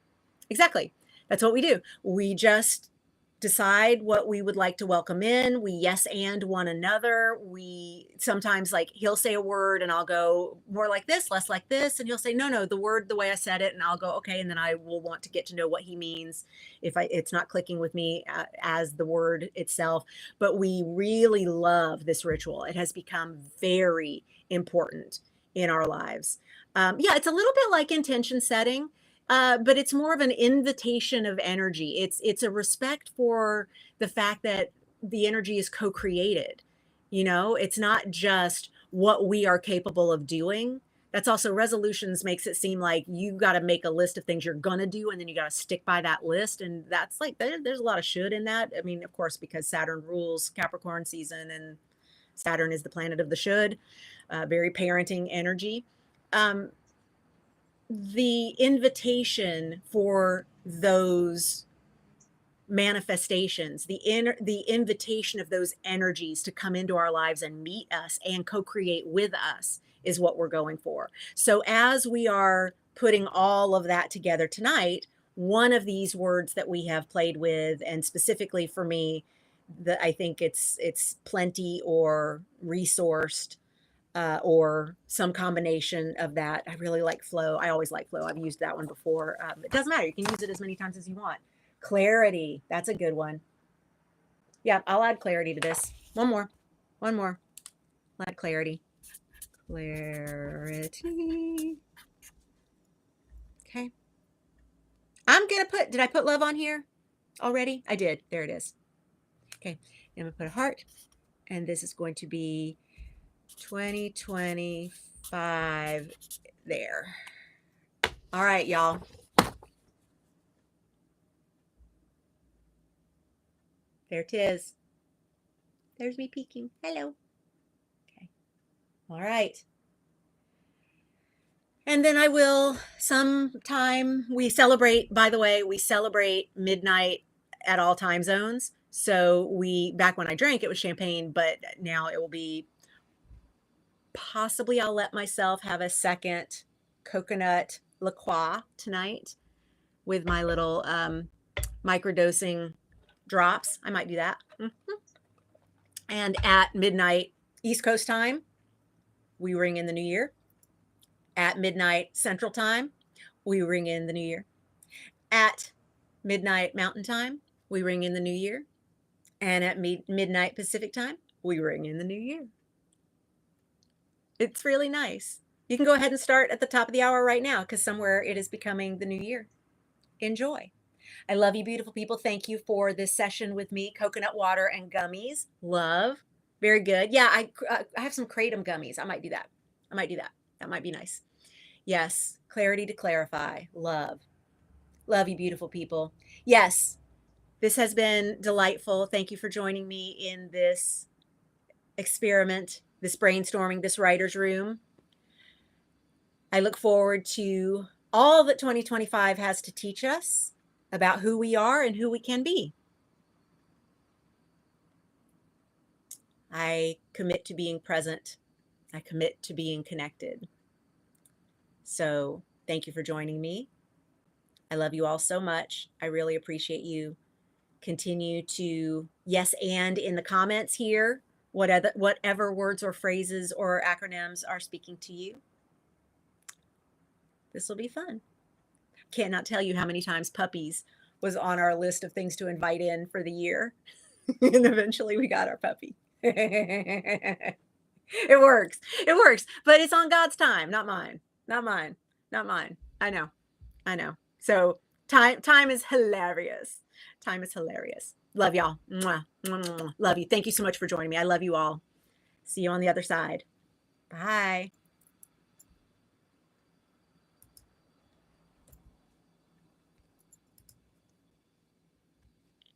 That's what we do. We just decide what we would like to welcome in. We yes and one another. We sometimes like he'll say a word and I'll go more like this, less like this. And he'll say, no, the word, the way I said it. And I'll go, okay. And then I will want to get to know what he means if it's not clicking with me as the word itself. But we really love this ritual. It has become very important in our lives. Yeah, it's a little bit like intention setting. But it's more of an invitation of energy. It's a respect for the fact that the energy is co-created. You know, it's not just what we are capable of doing. That's also resolutions makes it seem like you got to make a list of things you're going to do. And then you got to stick by that list. And that's like, there's a lot of should in that. I mean, of course, because Saturn rules Capricorn season and Saturn is the planet of the should, very parenting energy. The invitation for those manifestations, the invitation of those energies to come into our lives and meet us and co-create with us is what we're going for. So as we are putting all of that together tonight, one of these words that we have played with, and specifically for me, I think it's plenty or resourced. or some combination of that. I really like flow. I always like flow. I've used that one before. It doesn't matter. You can use it as many times as you want. Clarity. That's a good one. Yeah, I'll add clarity to this. One more. I'll add clarity. Clarity. Okay. I'm going to put, did I put love on here already? I did. There it is. Okay. I'm going to put a heart. And this is going to be 2025 there. All right, y'all. There it is. There's me peeking. Hello. Okay. All right. And then I will sometime, we celebrate, by the way, we celebrate midnight at all time zones. So back when I drank, it was champagne, but now it will be possibly I'll let myself have a second coconut liqueur tonight with my little microdosing drops. I might do that. And at midnight East Coast time, we ring in the new year. At midnight Central time, we ring in the new year. At midnight Mountain time, we ring in the new year. And at midnight Pacific time, we ring in the new year. It's really nice. You can go ahead and start at the top of the hour right now because somewhere it is becoming the new year. Enjoy. I love you, beautiful people. Thank you for this session with me. Coconut water and gummies. Love. Very good. Yeah, I have some kratom gummies. I might do that. That might be nice. Yes. Clarity to clarify. Love. Love you, beautiful people. Yes. This has been delightful. Thank you for joining me in this experiment, this brainstorming, this writer's room. I look forward to all that 2025 has to teach us about who we are and who we can be. I commit to being present. I commit to being connected. So thank you for joining me. I love you all so much. I really appreciate you. Continue to yes and in the comments here, whatever words or phrases or acronyms are speaking to you. This will be fun. Cannot tell you how many times puppies was on our list of things to invite in for the year. And eventually we got our puppy. It works. It works. But it's on God's time, not mine. Not mine. Not mine. I know. So time is hilarious. Time is hilarious. Love y'all. Mwah. Mwah. Love you. Thank you so much for joining me. I love you all. See you on the other side. Bye.